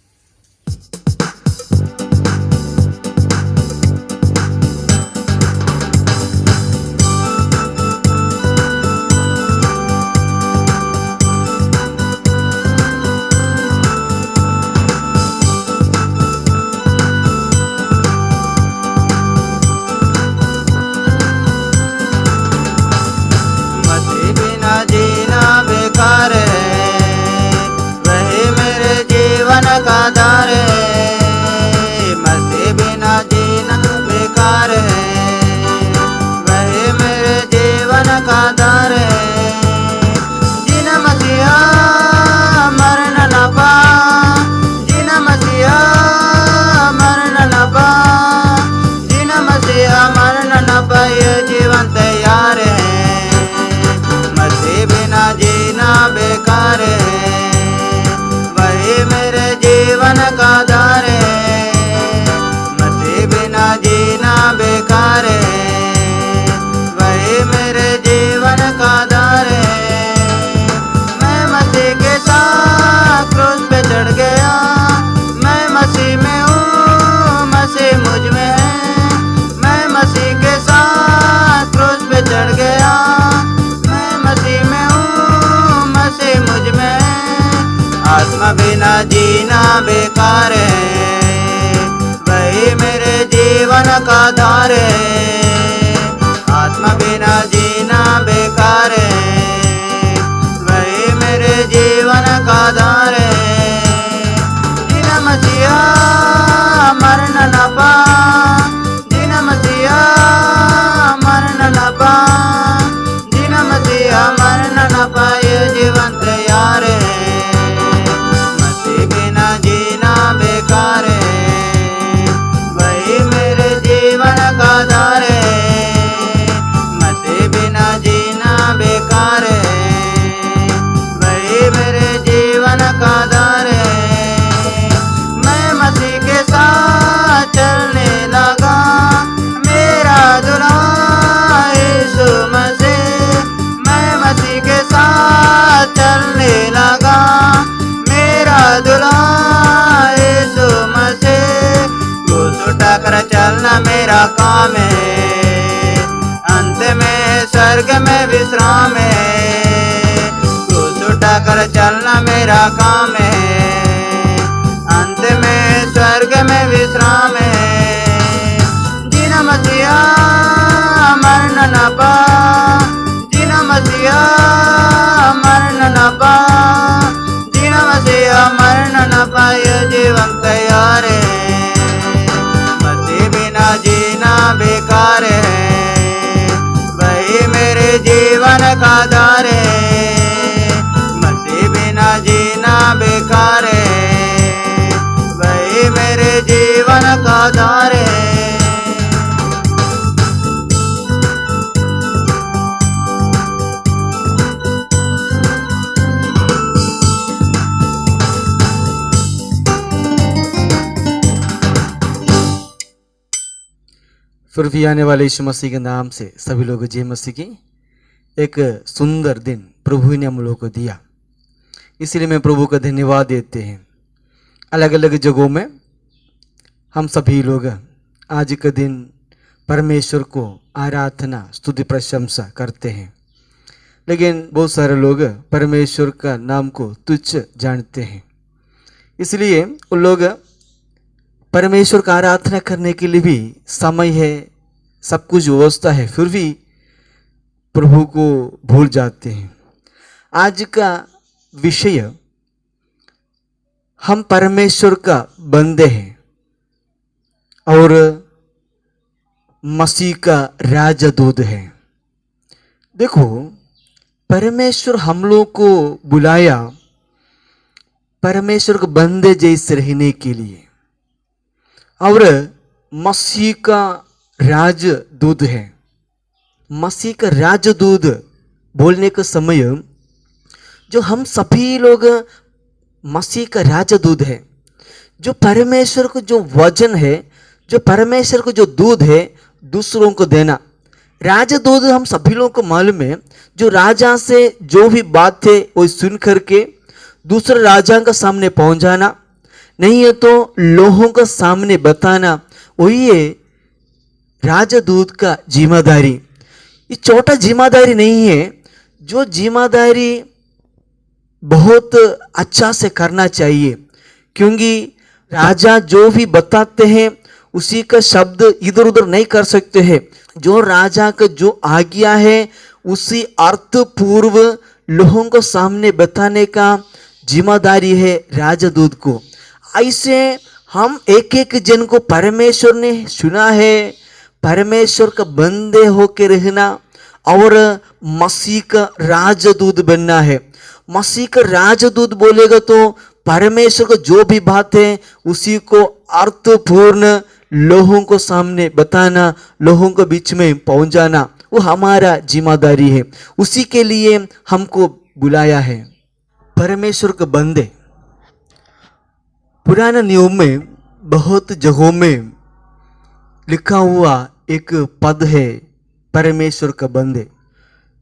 आधार है, मसीह बिना जीना बेकार है, वही मेरे जीवन का आधार है। जीना मसीहा मरना न पा, जीना मसीहा मरना न पा, जीना मसीहा मरना न पा, ये जीवन तैयार है, मसीह बिना जीना बेकार है, मेरे जीवन का आधार है, मसीह बिना जीना बेकार है, वही मेरे जीवन का आधार है। मैं मसीह के साथ क्रूस पे चढ़ गया, मैं मसीह में हूँ, मसीह मुझ में है, मैं मसीह के साथ क्रूस पे चढ़ गया, मैं मसीह में हूँ, मसीह मुझ में है, आत्मा बिना जीना बेकार है, वही मेरे जीवन का आधार है, आत्मा बिना जीना बेकार है, वही मेरे जीवन का आधार है। जीना मसीहा मरना न पा, जीना मसीहा मरना न पा, जीना मसीहा मरना न पा, ये जीवन तैयार है, जीना बेकार है, वही मेरे जीवन का आधार है, मसीह बिना जीना बेकार है, वही मेरे जीवन का आधार है। मैं मसीह के साथ चलने लगा, मेरा दुल्हा यीशु मसीह, मैं मसीह के साथ चलने लगा, मेरा दुल्हा उठाकर चलना मेरा काम है, अंत में स्वर्ग में विश्राम है, क्रूस उठाकर चलना मेरा काम है, अंत में स्वर्ग में विश्राम है। जीना मसीहा मरना न पा, जीना मसीहा मरना न पा, जीना मसीहा मरना न पा, ये जीवन तैयार है, जीना बेकार है, वही मेरे जीवन का आधार है, मसीह बिना जीना बेकार है, वही मेरे जीवन का आधार है। फिर भी आने वाले यीशु मसीह के नाम से सभी लोग जय मसीह की। एक सुंदर दिन प्रभु ने हम लोगों को दिया, इसलिए मैं प्रभु का धन्यवाद देते हैं। अलग अलग जगहों में हम सभी लोग आज का दिन परमेश्वर को आराधना स्तुति प्रशंसा करते हैं, लेकिन बहुत सारे लोग परमेश्वर का नाम को तुच्छ जानते हैं। इसलिए उन लोग परमेश्वर का आराधना करने के लिए भी समय है, सब कुछ व्यवस्था है, फिर भी प्रभु को भूल जाते हैं। आज का विषय, हम परमेश्वर का बंदे हैं और मसीह का राजदूत है। देखो, परमेश्वर हम लोग को बुलाया परमेश्वर के बंदे जैसे रहने के लिए, और मसीह का राजदूत है। मसीह का राजदूत बोलने का समय जो हम सभी लोग मसीह का राजदूत है, जो परमेश्वर को जो वचन है, जो परमेश्वर को जो दूध है दूसरों को देना। राजदूत हम सभी लोगों को मालूम है, जो राजा से जो भी बात है वो सुन करके दूसरे राजा का सामने पहुंच जाना, नहीं है तो लोगों का सामने बताना, वही है राजदूत का जिम्मेदारी। ये छोटा जिम्मेदारी नहीं है, जो जिम्मेदारी बहुत अच्छा से करना चाहिए, क्योंकि राजा जो भी बताते हैं उसी का शब्द इधर उधर नहीं कर सकते हैं। जो राजा का जो आज्ञा है उसी अर्थ पूर्व लोगों को सामने बताने का जिम्मेदारी है राजदूत को। ऐसे हम एक एक जन को परमेश्वर ने सुना है, परमेश्वर का बंदे होके रहना और मसीह का राजदूत बनना है। मसीह का राजदूत बोलेगा तो परमेश्वर को जो भी बात है उसी को अर्थपूर्ण लोगों को सामने बताना, लोगों के बीच में पहुंच जाना, वो हमारा जिम्मेदारी है। उसी के लिए हमको बुलाया है। परमेश्वर के बंदे, पुराने नियम में बहुत जगहों में लिखा हुआ एक पद है परमेश्वर का बंदे।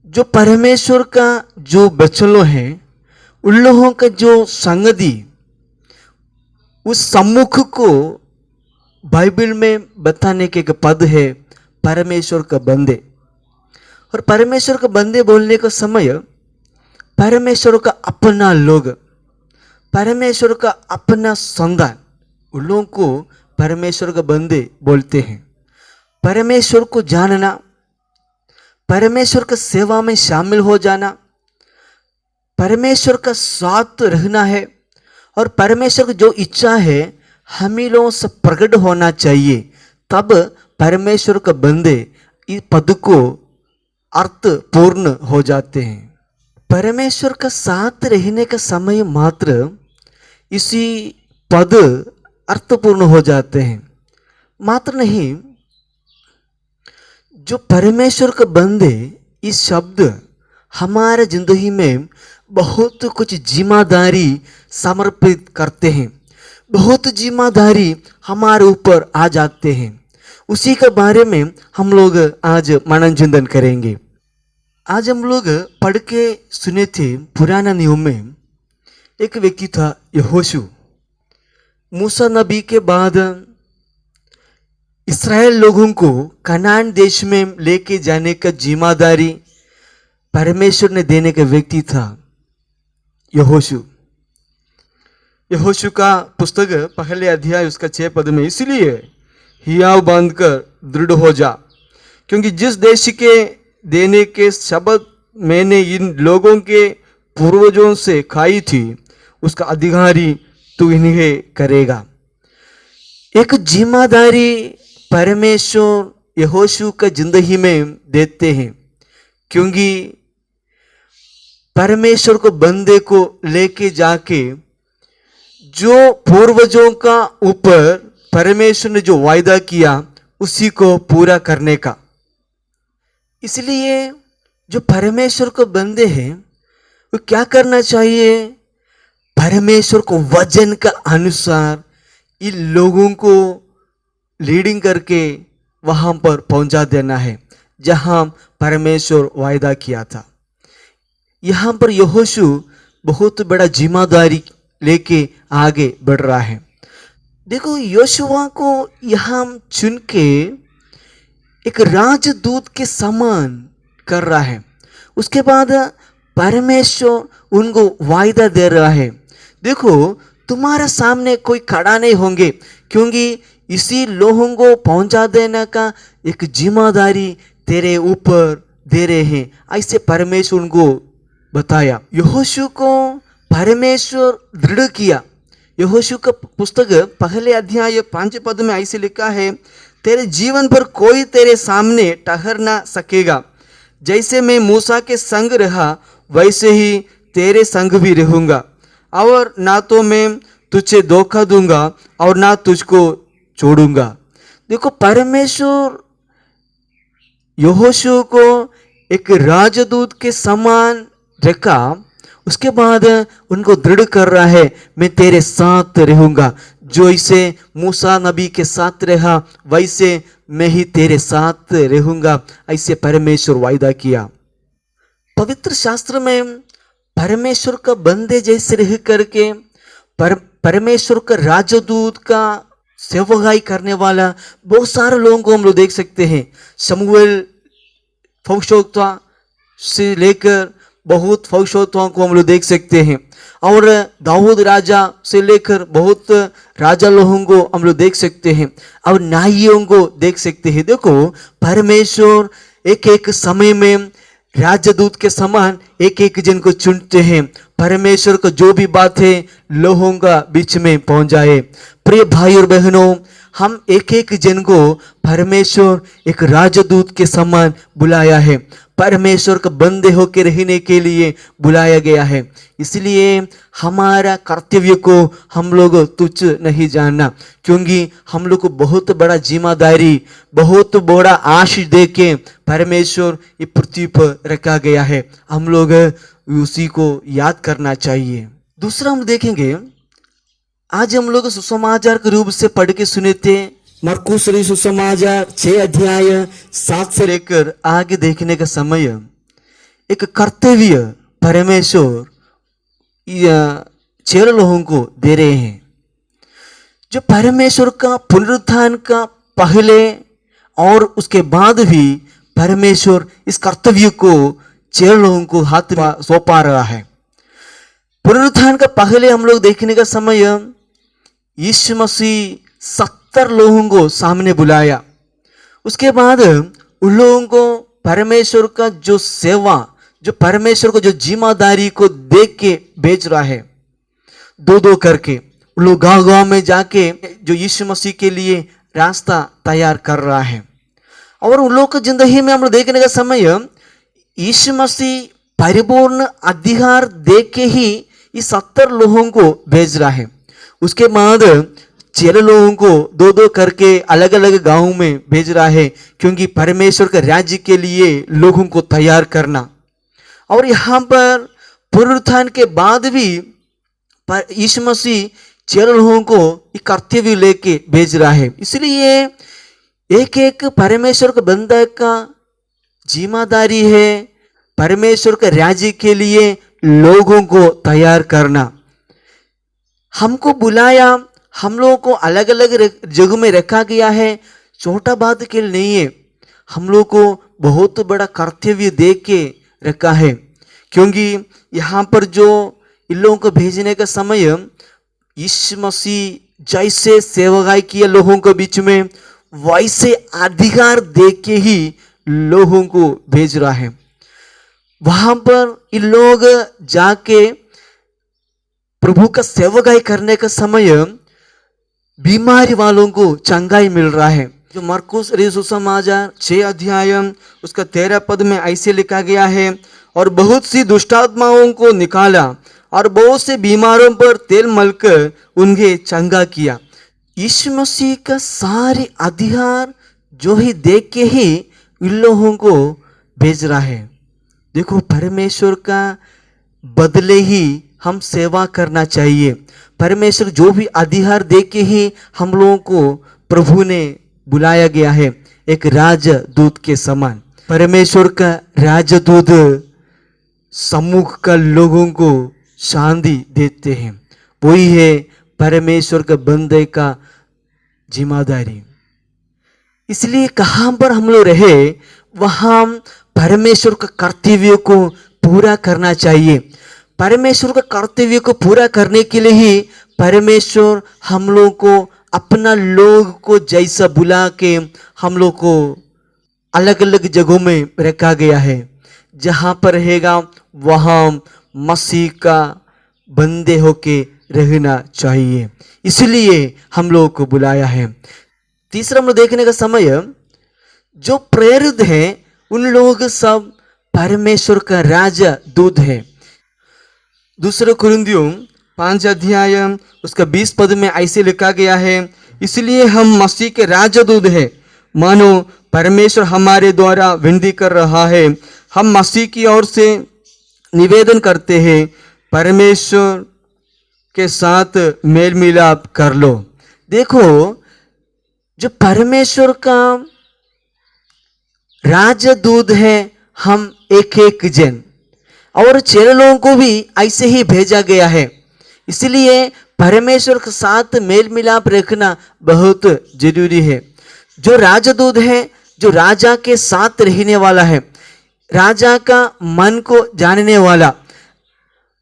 जो परमेश्वर का जो बच्चों हैं उन लोगों का जो संगति, उस सम्मुख को बाइबल में बताने के एक पद है परमेश्वर का बंदे। और परमेश्वर का बंदे बोलने का समय परमेश्वर का अपना लोग, परमेश्वर का अपना संतान, उन लोगों को परमेश्वर का बंदे बोलते हैं। परमेश्वर को जानना, परमेश्वर का सेवा में शामिल हो जाना, परमेश्वर का साथ रहना है, और परमेश्वर की जो इच्छा है हम ही लोगों से प्रकट होना चाहिए, तब परमेश्वर का बंदे इस पद को अर्थ पूर्ण हो जाते हैं। परमेश्वर का साथ रहने का समय मात्र इसी पद अर्थपूर्ण हो जाते हैं। मात्र नहीं, जो परमेश्वर का बंदे इस शब्द हमारे जिंदगी में बहुत कुछ जिम्मेदारी समर्पित करते हैं, बहुत जिम्मेदारी हमारे ऊपर आ जाते हैं। उसी के बारे में हम लोग आज मनोरंजन करेंगे। आज हम लोग पढ़ के सुने थे, पुराना नियम में एक व्यक्ति था यहोशू। मूसा नबी के बाद इस्राएल लोगों को कनान देश में लेके जाने का जिम्मेदारी परमेश्वर ने देने का व्यक्ति था यहोशू। यहोशू का पुस्तक पहले अध्याय उसका 6 पद में, इसलिए हियाव बांधकर दृढ़ हो जा, क्योंकि जिस देश के देने के शब्द मैंने इन लोगों के पूर्वजों से खाई थी उसका अधिकारी तू इन्हें करेगा। एक जिम्मेदारी परमेश्वर यहोशू का जिंदगी में देते हैं, क्योंकि परमेश्वर को बंदे को लेके जाके जो पूर्वजों का ऊपर परमेश्वर ने जो वायदा किया उसी को पूरा करने का। इसलिए जो परमेश्वर को बंदे हैं वो क्या करना चाहिए? परमेश्वर को वचन का अनुसार इन लोगों को लीडिंग करके वहां पर पहुंचा देना है जहां परमेश्वर वायदा किया था। यहाँ पर यहोशू बहुत बड़ा जिम्मेदारी लेके आगे बढ़ रहा है। देखो, योशुआ को यहाँ चुन के एक राजदूत के समान कर रहा है। उसके बाद परमेश्वर उनको वायदा दे रहा है, देखो तुम्हारे सामने कोई खड़ा नहीं होंगे, क्योंकि इसी लोगों को पहुंचा देने का एक जिम्मेदारी तेरे ऊपर दे रहे हैं। ऐसे परमेश्वर उनको बताया। यहोशू को परमेश्वर दृढ़ किया। यहोशू का पुस्तक पहले अध्याय 5 पद में ऐसे लिखा है, तेरे जीवन पर कोई तेरे सामने ठहर ना सकेगा। जैसे मैं मूसा के संग रहा वैसे ही तेरे संग भी रहूंगा, और ना तो मैं तुझे धोखा दूंगा और ना तुझको छोड़ूंगा। देखो, परमेश्वर यहोशू को एक राजदूत के समान रखा। उसके बाद उनको दृढ़ कर रहा है, मैं तेरे साथ रहूंगा। जो इसे मूसा नबी के साथ रहा वैसे मैं ही तेरे साथ रहूंगा, ऐसे परमेश्वर वायदा किया। पवित्र शास्त्र में परमेश्वर का बंदे जैसे रह करके परमेश्वर का राजदूत का सेवकाई करने वाला बहुत सारे लोगों को हम लोग देख सकते हैं। शमूएल भविष्यवक्ता से लेकर बहुत भविष्यवक्ताओं को हम लोग देख सकते हैं, और दाऊद राजा से लेकर बहुत राजा लोगों को हम लोग देख सकते हैं, और नाइयों को देख सकते हैं। देखो, परमेश्वर एक एक समय में राजदूत के समान एक एक जन को चुनते हैं। परमेश्वर को जो भी बात है लोगों का बीच में पहुंच जाए। प्रिय भाई और बहनों, हम एक एक जन को परमेश्वर एक राजदूत के समान बुलाया है। परमेश्वर का बंदे होकर रहने के लिए बुलाया गया है। इसलिए हमारा कर्तव्य को हम लोग तुच्छ नहीं जानना, क्योंकि हम लोग को बहुत बड़ा जिम्मेदारी, बहुत बड़ा आशीष दे के परमेश्वर ये पृथ्वी पर रखा गया है। हम लोग उसी को याद करना चाहिए। दूसरा हम देखेंगे, आज हम लोग सुसमाचार के रूप से पढ़ के सुने थे मरकुस सुसमाचार 6 अध्याय 7 से लेकर आगे देखने का समय एक कर्तव्य परमेश्वर 6 लोगों को दे रहे हैं, जो परमेश्वर का पुनरुत्थान का पहले और उसके बाद भी परमेश्वर इस कर्तव्य को 6 लोगों को हाथ में सौंपा रहा है। पुनरुत्थान का पहले हम लोग देखने का समय यीशु मसीह 70 लोगों को सामने बुलाया। उसके बाद उन लोगों को परमेश्वर का जो सेवा, जो परमेश्वर को जो जिम्मेदारी को देख के भेज रहा है, 2-2 करके उन लोग गांव-गांव में जाके जो यीशु मसीह के लिए रास्ता तैयार कर रहा है। और उन लोगों की जिंदगी में हम लोग देखने का समय यीशु मसीह परिपूर्ण अधिकार दे के ही इस 70 लोगों को भेज रहा है। उसके बाद 6 लोगों को 2-2 करके अलग अलग गांव में भेज रहा है, क्योंकि परमेश्वर के राज्य के लिए लोगों को तैयार करना। और यहाँ पर पुनरुत्थान के बाद भी यीशु मसीह 6 लोगों को एक कर्तव्य लेके भेज रहा है। इसलिए एक एक परमेश्वर के बंदा का जिम्मेदारी है परमेश्वर के राज्य के लिए लोगों को तैयार करना। हमको बुलाया, हम लोगों को अलग अलग जगह में रखा गया है, छोटा बात के लिए नहीं है। हम लोग को बहुत बड़ा कर्तव्य दे के रखा है, क्योंकि यहाँ पर जो इन लोगों को भेजने का समय यीशु मसीह जैसे सेवकाई किया लोगों के बीच में, वैसे अधिकार दे के ही लोगों को भेज रहा है। वहां पर इन लोग जाके प्रभु का सेवकाई करने का समय बीमारी वालों को चंगाई मिल रहा है। जो मरकुस सुसमाचार 6 अध्याय उसका 13 पद में ऐसे लिखा गया है, और बहुत सी दुष्टात्माओं को निकाला और बहुत से बीमारों पर तेल मलकर उन्हें चंगा किया। यीशु मसीह का सारे अधिकार जो ही देख के ही इन लोगों को भेज रहा है। देखो, परमेश्वर का बदले ही हम सेवा करना चाहिए। परमेश्वर जो भी अधिकार दे के ही हम लोगों को प्रभु ने बुलाया गया है। एक राजदूत के समान। परमेश्वर का राजदूत सम्मुख का लोगों को शांति देते हैं। वही है परमेश्वर के बंदे का जिम्मेदारी। इसलिए कहाँ पर हम लोग रहे वहाँ परमेश्वर का कर्तव्य को पूरा करना चाहिए। परमेश्वर का कर्तव्य को पूरा करने के लिए ही परमेश्वर हम लोग को अपना लोग को जैसा बुला के हम लोग को अलग अलग जगहों में रखा गया है। जहाँ पर रहेगा वहाँ मसीह का बंदे होके रहना चाहिए, इसलिए हम लोग को बुलाया है। तीसरा हम लोग देखने का समय, जो प्रेरित हैं उन लोग सब परमेश्वर का राजदूत है। दूसरे कुरिन्थियों 5 अध्याय उसका 20 पद में ऐसे लिखा गया है, इसलिए हम मसीह के राजदूत हैं, मानो परमेश्वर हमारे द्वारा विनती कर रहा है। हम मसीह की ओर से निवेदन करते हैं, परमेश्वर के साथ मेल मिलाप कर लो। देखो, जो परमेश्वर का राजदूत है हम एक एक जन, और चेलों को भी ऐसे ही भेजा गया है। इसलिए परमेश्वर के साथ मेल मिलाप रखना बहुत जरूरी है। जो राजदूत है, जो राजा के साथ रहने वाला है, राजा का मन को जानने वाला,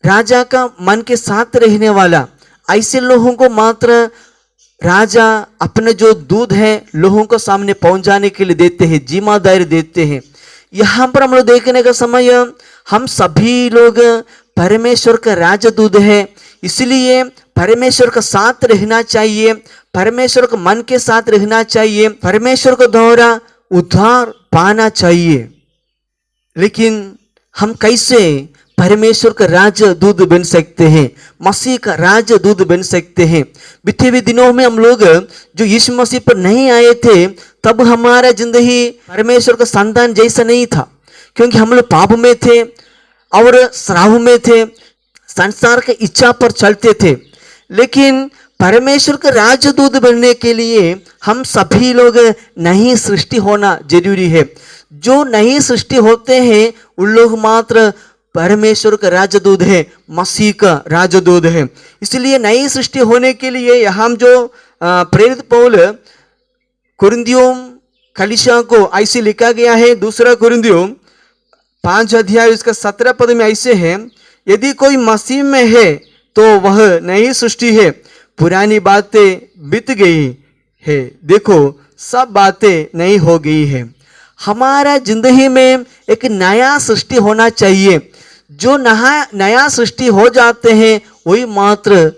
राजा का मन के साथ रहने वाला, ऐसे लोगों को मात्र राजा अपने जो दूध है लोगों को सामने पहुंचाने के लिए देते हैं, जिम्मेदारी देते हैं। यहाँ पर हम लोग देखने का समय, हम सभी लोग परमेश्वर का राजदूत है, इसलिए परमेश्वर का साथ रहना चाहिए, परमेश्वर के मन के साथ रहना चाहिए, परमेश्वर के द्वारा उद्धार पाना चाहिए। लेकिन हम कैसे परमेश्वर का राजदूत बन सकते हैं, मसीह का राजदूत बन सकते हैं? बीते हुए दिनों में हम लोग जो यीशु मसीह पर नहीं आए थे, तब हमारा जिंदगी परमेश्वर का संतान जैसा नहीं था, क्योंकि हम लोग पाप में थे और श्राप में थे, संसार के इच्छा पर चलते थे। लेकिन परमेश्वर का राजदूत बनने के लिए हम सभी लोग नई सृष्टि होना जरूरी है। जो नई सृष्टि होते हैं उन लोग मात्र परमेश्वर का राजदूत है, मसीह का राजदूत है। इसलिए नई सृष्टि होने के लिए हम जो प्रेरित पौल कुरिन्थियों कलीसिया को ऐसे लिखा गया है, दूसरा कुरिन्थियों 5 अध्याय इसका 17 पद में ऐसे है, यदि कोई मसीह में है तो वह नई सृष्टि है, पुरानी बातें बीत गई है, देखो सब बातें नई हो गई है। हमारा जिंदगी में एक नया सृष्टि होना चाहिए। जो नया सृष्टि हो जाते हैं वही मात्र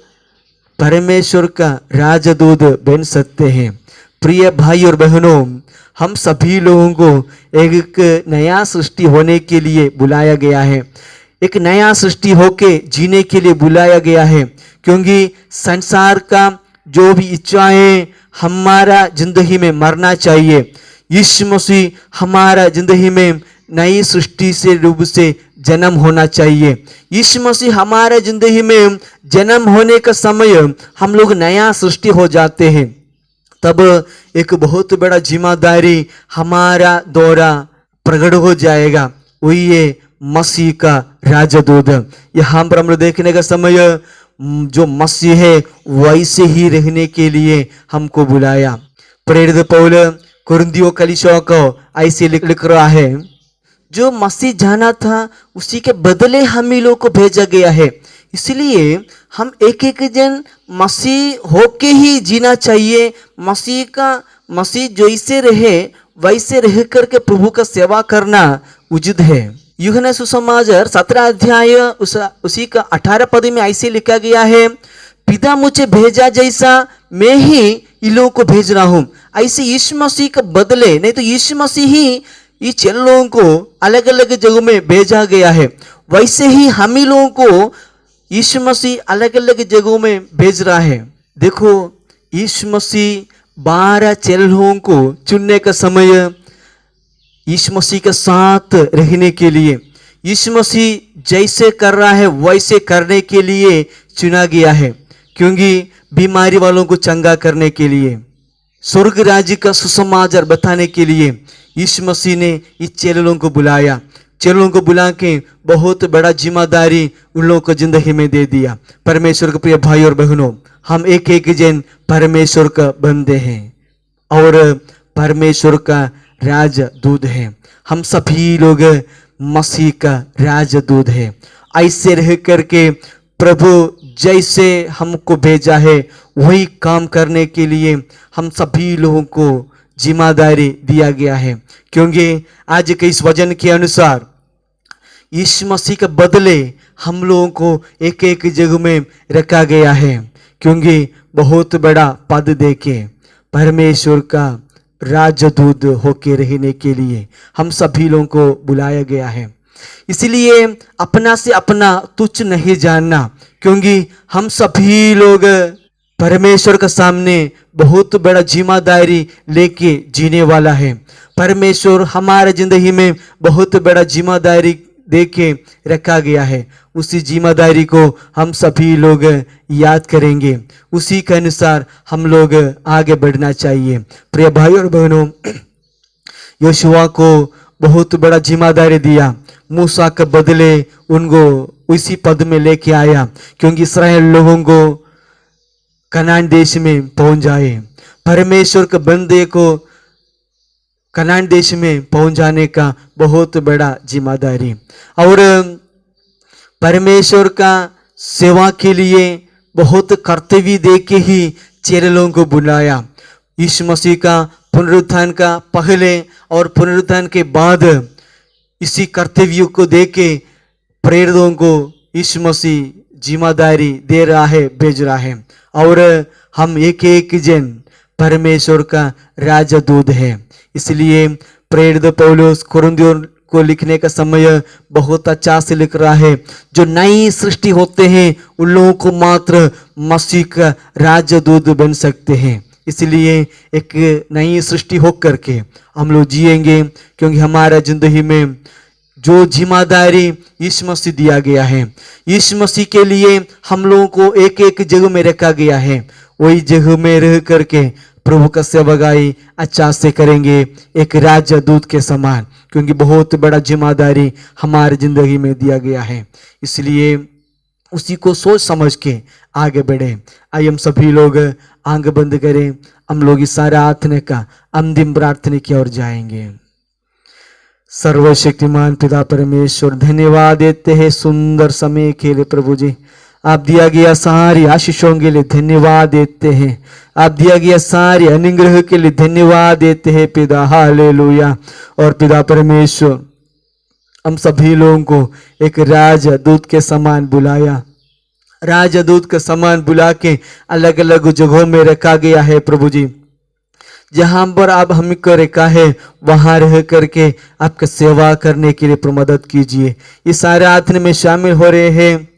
परमेश्वर का राजदूत बन सकते हैं। प्रिय भाई और बहनों, हम सभी लोगों को एक नया सृष्टि होने के लिए बुलाया गया है, एक नया सृष्टि होके जीने के लिए बुलाया गया है, क्योंकि संसार का जो भी इच्छाएं हमारा जिंदगी में मरना चाहिए। यीशु मसीह हमारा जिंदगी में नई सृष्टि से रूप से जन्म होना चाहिए। यीशु मसीह हमारे जिंदगी में जन्म होने का समय हम लोग नया सृष्टि हो जाते हैं, तब एक बहुत बड़ा जिम्मेदारी हमारा द्वारा प्रकट हो जाएगा, वही है मसीह का राजदूत। यहाँ पर हम लोग देखने का समय, जो मसीह है वैसे ही रहने के लिए हमको बुलाया। प्रेरित पौल कुरिन्थियों कलीसिया को ऐसे लिख रहा है, जो मसीह जाना था उसी के बदले हम ही लोग को भेजा गया है। इसलिए हम एक एक जन मसीह होके ही जीना चाहिए। मसीह जैसे रहे वैसे रह करके प्रभु का सेवा करना उचित है। यूहन्ना सुसमाचार 17 अध्याय उसी का 18 पद में ऐसे लिखा गया है, पिता मुझे भेजा जैसा मैं ही इन लोगों को भेज रहा हूँ। ऐसे यीशु मसीह के बदले, नहीं तो यीशु मसीह ही ये 4 लोगों को अलग अलग जगहों में भेजा गया है, वैसे ही हम ही लोगों को यीशु मसीह अलग अलग जगहों में भेज रहा है। देखो, यीशु मसीह 12 4 लोगों को चुनने का समय यीशु मसीह के साथ रहने के लिए, यीशु मसीह जैसे कर रहा है वैसे करने के लिए चुना गया है, क्योंकि बीमारी वालों को चंगा करने के लिए, स्वर्ग राज्य का सुसमाचार बताने के लिए यीशु मसीह ने इस चेलों को बुलाया। चेलों को बुला के बहुत बड़ा जिम्मेदारी उन लोगों को जिंदगी में दे दिया। परमेश्वर के प्रिय भाई और बहनों, हम एक एक जन परमेश्वर का बंदे हैं और परमेश्वर का राजदूत है। हम सभी लोग मसीह का राजदूत है। ऐसे रह करके प्रभु जैसे हमको भेजा है वही काम करने के लिए हम सभी लोगों को जिम्मेदारी दिया गया है। क्योंकि आज के इस वचन के अनुसार यीशु मसीह के बदले हम लोगों को एक एक जगह में रखा गया है। क्योंकि बहुत बड़ा पद देके परमेश्वर का राजदूत होके रहने के लिए हम सभी लोगों को बुलाया गया है। इसलिए अपना से अपना तुच्छ नहीं जानना, क्योंकि हम सभी लोग परमेश्वर के सामने बहुत बड़ा जिम्मेदारी लेके जीने वाला है। परमेश्वर हमारे जिंदगी में बहुत बड़ा जिम्मेदारी देके रखा गया है। उसी जिम्मेदारी को हम सभी लोग याद करेंगे, उसी के अनुसार हम लोग आगे बढ़ना चाहिए। प्रिय भाई और बहनों, योशुआ को बहुत बड़ा जिम्मेदारी दिया, मूसा के बदले उनको उसी पद में लेके आया, क्योंकि इस्राएल लोगों को कनान देश में पहुंच जाए। परमेश्वर के बंदे को कनान देश में पहुंच जाने का बहुत बड़ा जिम्मेदारी और परमेश्वर का सेवा के लिए बहुत कर्तव्य दे के ही चेलों को बुलाया। यीशु मसीह का पुनरुत्थान का पहले और पुनरुत्थान के बाद इसी कर्तव्य को दे के प्रेरितों को यीशु मसीह जिम्मेदारी दे रहा है, भेज रहा है। और हम एक एक जन परमेश्वर का राजदूत है। इसलिए प्रेरित पौलुस कुरिन्थियों को लिखने का समय बहुत अच्छा से लिख रहा है, जो नई सृष्टि होते हैं उन लोगों को मात्र मसीह का राजदूत बन सकते हैं। इसलिए एक नई सृष्टि होकर के हम लोग जिएंगे, क्योंकि हमारा जिंदगी में जो जिम्मेदारी यीशु मसीह दिया गया है, यीशु मसीह के लिए हम लोगों को एक एक जगह में रखा गया है। वही जगह में रह करके प्रभु का सेवकाई अच्छा से करेंगे, एक राजदूत के समान, क्योंकि बहुत बड़ा जिम्मेदारी हमारी जिंदगी में दिया गया है। इसलिए उसी को सोच समझ के आगे बढ़े। आइए हम सभी लोग आंख बंद करें, हम लोग इस आराधना का अंतिम प्रार्थना की ओर जाएंगे। सर्वशक्तिमान पिता परमेश्वर, धन्यवाद देते हैं सुंदर समय के लिए। प्रभु जी, आप दिया गया सारी आशीषों के लिए धन्यवाद देते हैं, आप दिया गया सारे अनुग्रह के लिए धन्यवाद देते हैं पिता। हालेलुया। और पिता परमेश्वर, हम सभी लोगों को एक राजदूत के समान बुलाया, राजदूत के समान बुला के अलग अलग जगहों में रखा गया है। प्रभु जी, जहां पर आप हमको रखा है वहां रह करके आपका सेवा करने के लिए मदद कीजिए। ये सारे आराधना में शामिल हो रहे हैं,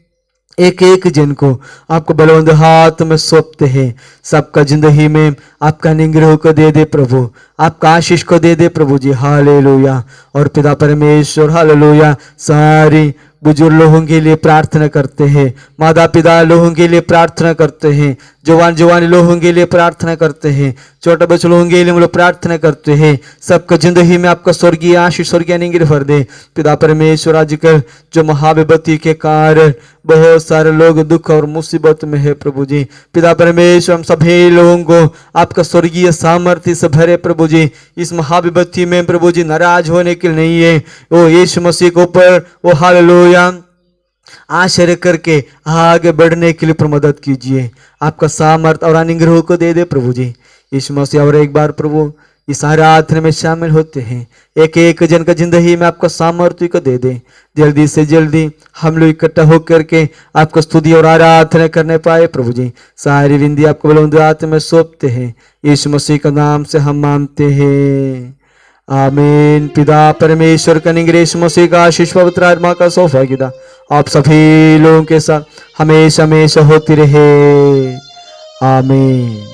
एक एक जन को आपको बलवंत हाथ में सौंपते हैं। सबका जिंदगी में आपका निग्रह को दे दे प्रभु, आपका आशीष को दे दे प्रभु जी। हालेलुया। और पिता परमेश्वर, हालेलुया, सारी बुजुर्ग लोगों के लिए प्रार्थना करते हैं, माता पिता लोगों के लिए प्रार्थना करते हैं, जवान लोगों के लिए प्रार्थना करते हैं, छोटे बच्चे लोगों के लिए हम लोग प्रार्थना करते हैं। सबका जिंदगी में आपका स्वर्गीय आशीष, स्वर्गीय अनुग्रह भर दे पिता परमेश्वर। आजकल जो महाविपत्ति के कारण बहुत सारे लोग दुख और मुसीबत में है प्रभु जी, पिता परमेश्वर, हम सभी लोगों को आपका स्वर्गीय सामर्थ्य से भरे प्रभु जी। इस महाविपत्ति में प्रभु जी नाराज होने के लिए नहीं है, वो यीशु मसीह के ऊपर वो हालेलुया आश्चर्य करके आगे बढ़ने के लिए मदद कीजिए। आपका सामर्थ और अनुग्रह को दे दे प्रभु जी। यीशु मसीह, और एक बार प्रभु इस आराधना में शामिल होते हैं, एक एक जन का जिंदगी में आपका सामर्थ्य को दे दे। जल्दी से जल्दी हम लोग इकट्ठा होकर के आपको स्तुति और आराधना करने पाए प्रभु जी। सारी विंदी आपको बलवंत हाथ में सौंपते हैं, यीशु मसीह का नाम से हम मांगते हैं, आमीन। पिता परमेश्वर का अनुग्रह, यीशु मसीह का आशीष, पवित्र आत्मा का सौभाग्यता आप सभी लोगों के साथ हमेशा हमेशा होती रहे, आमीन।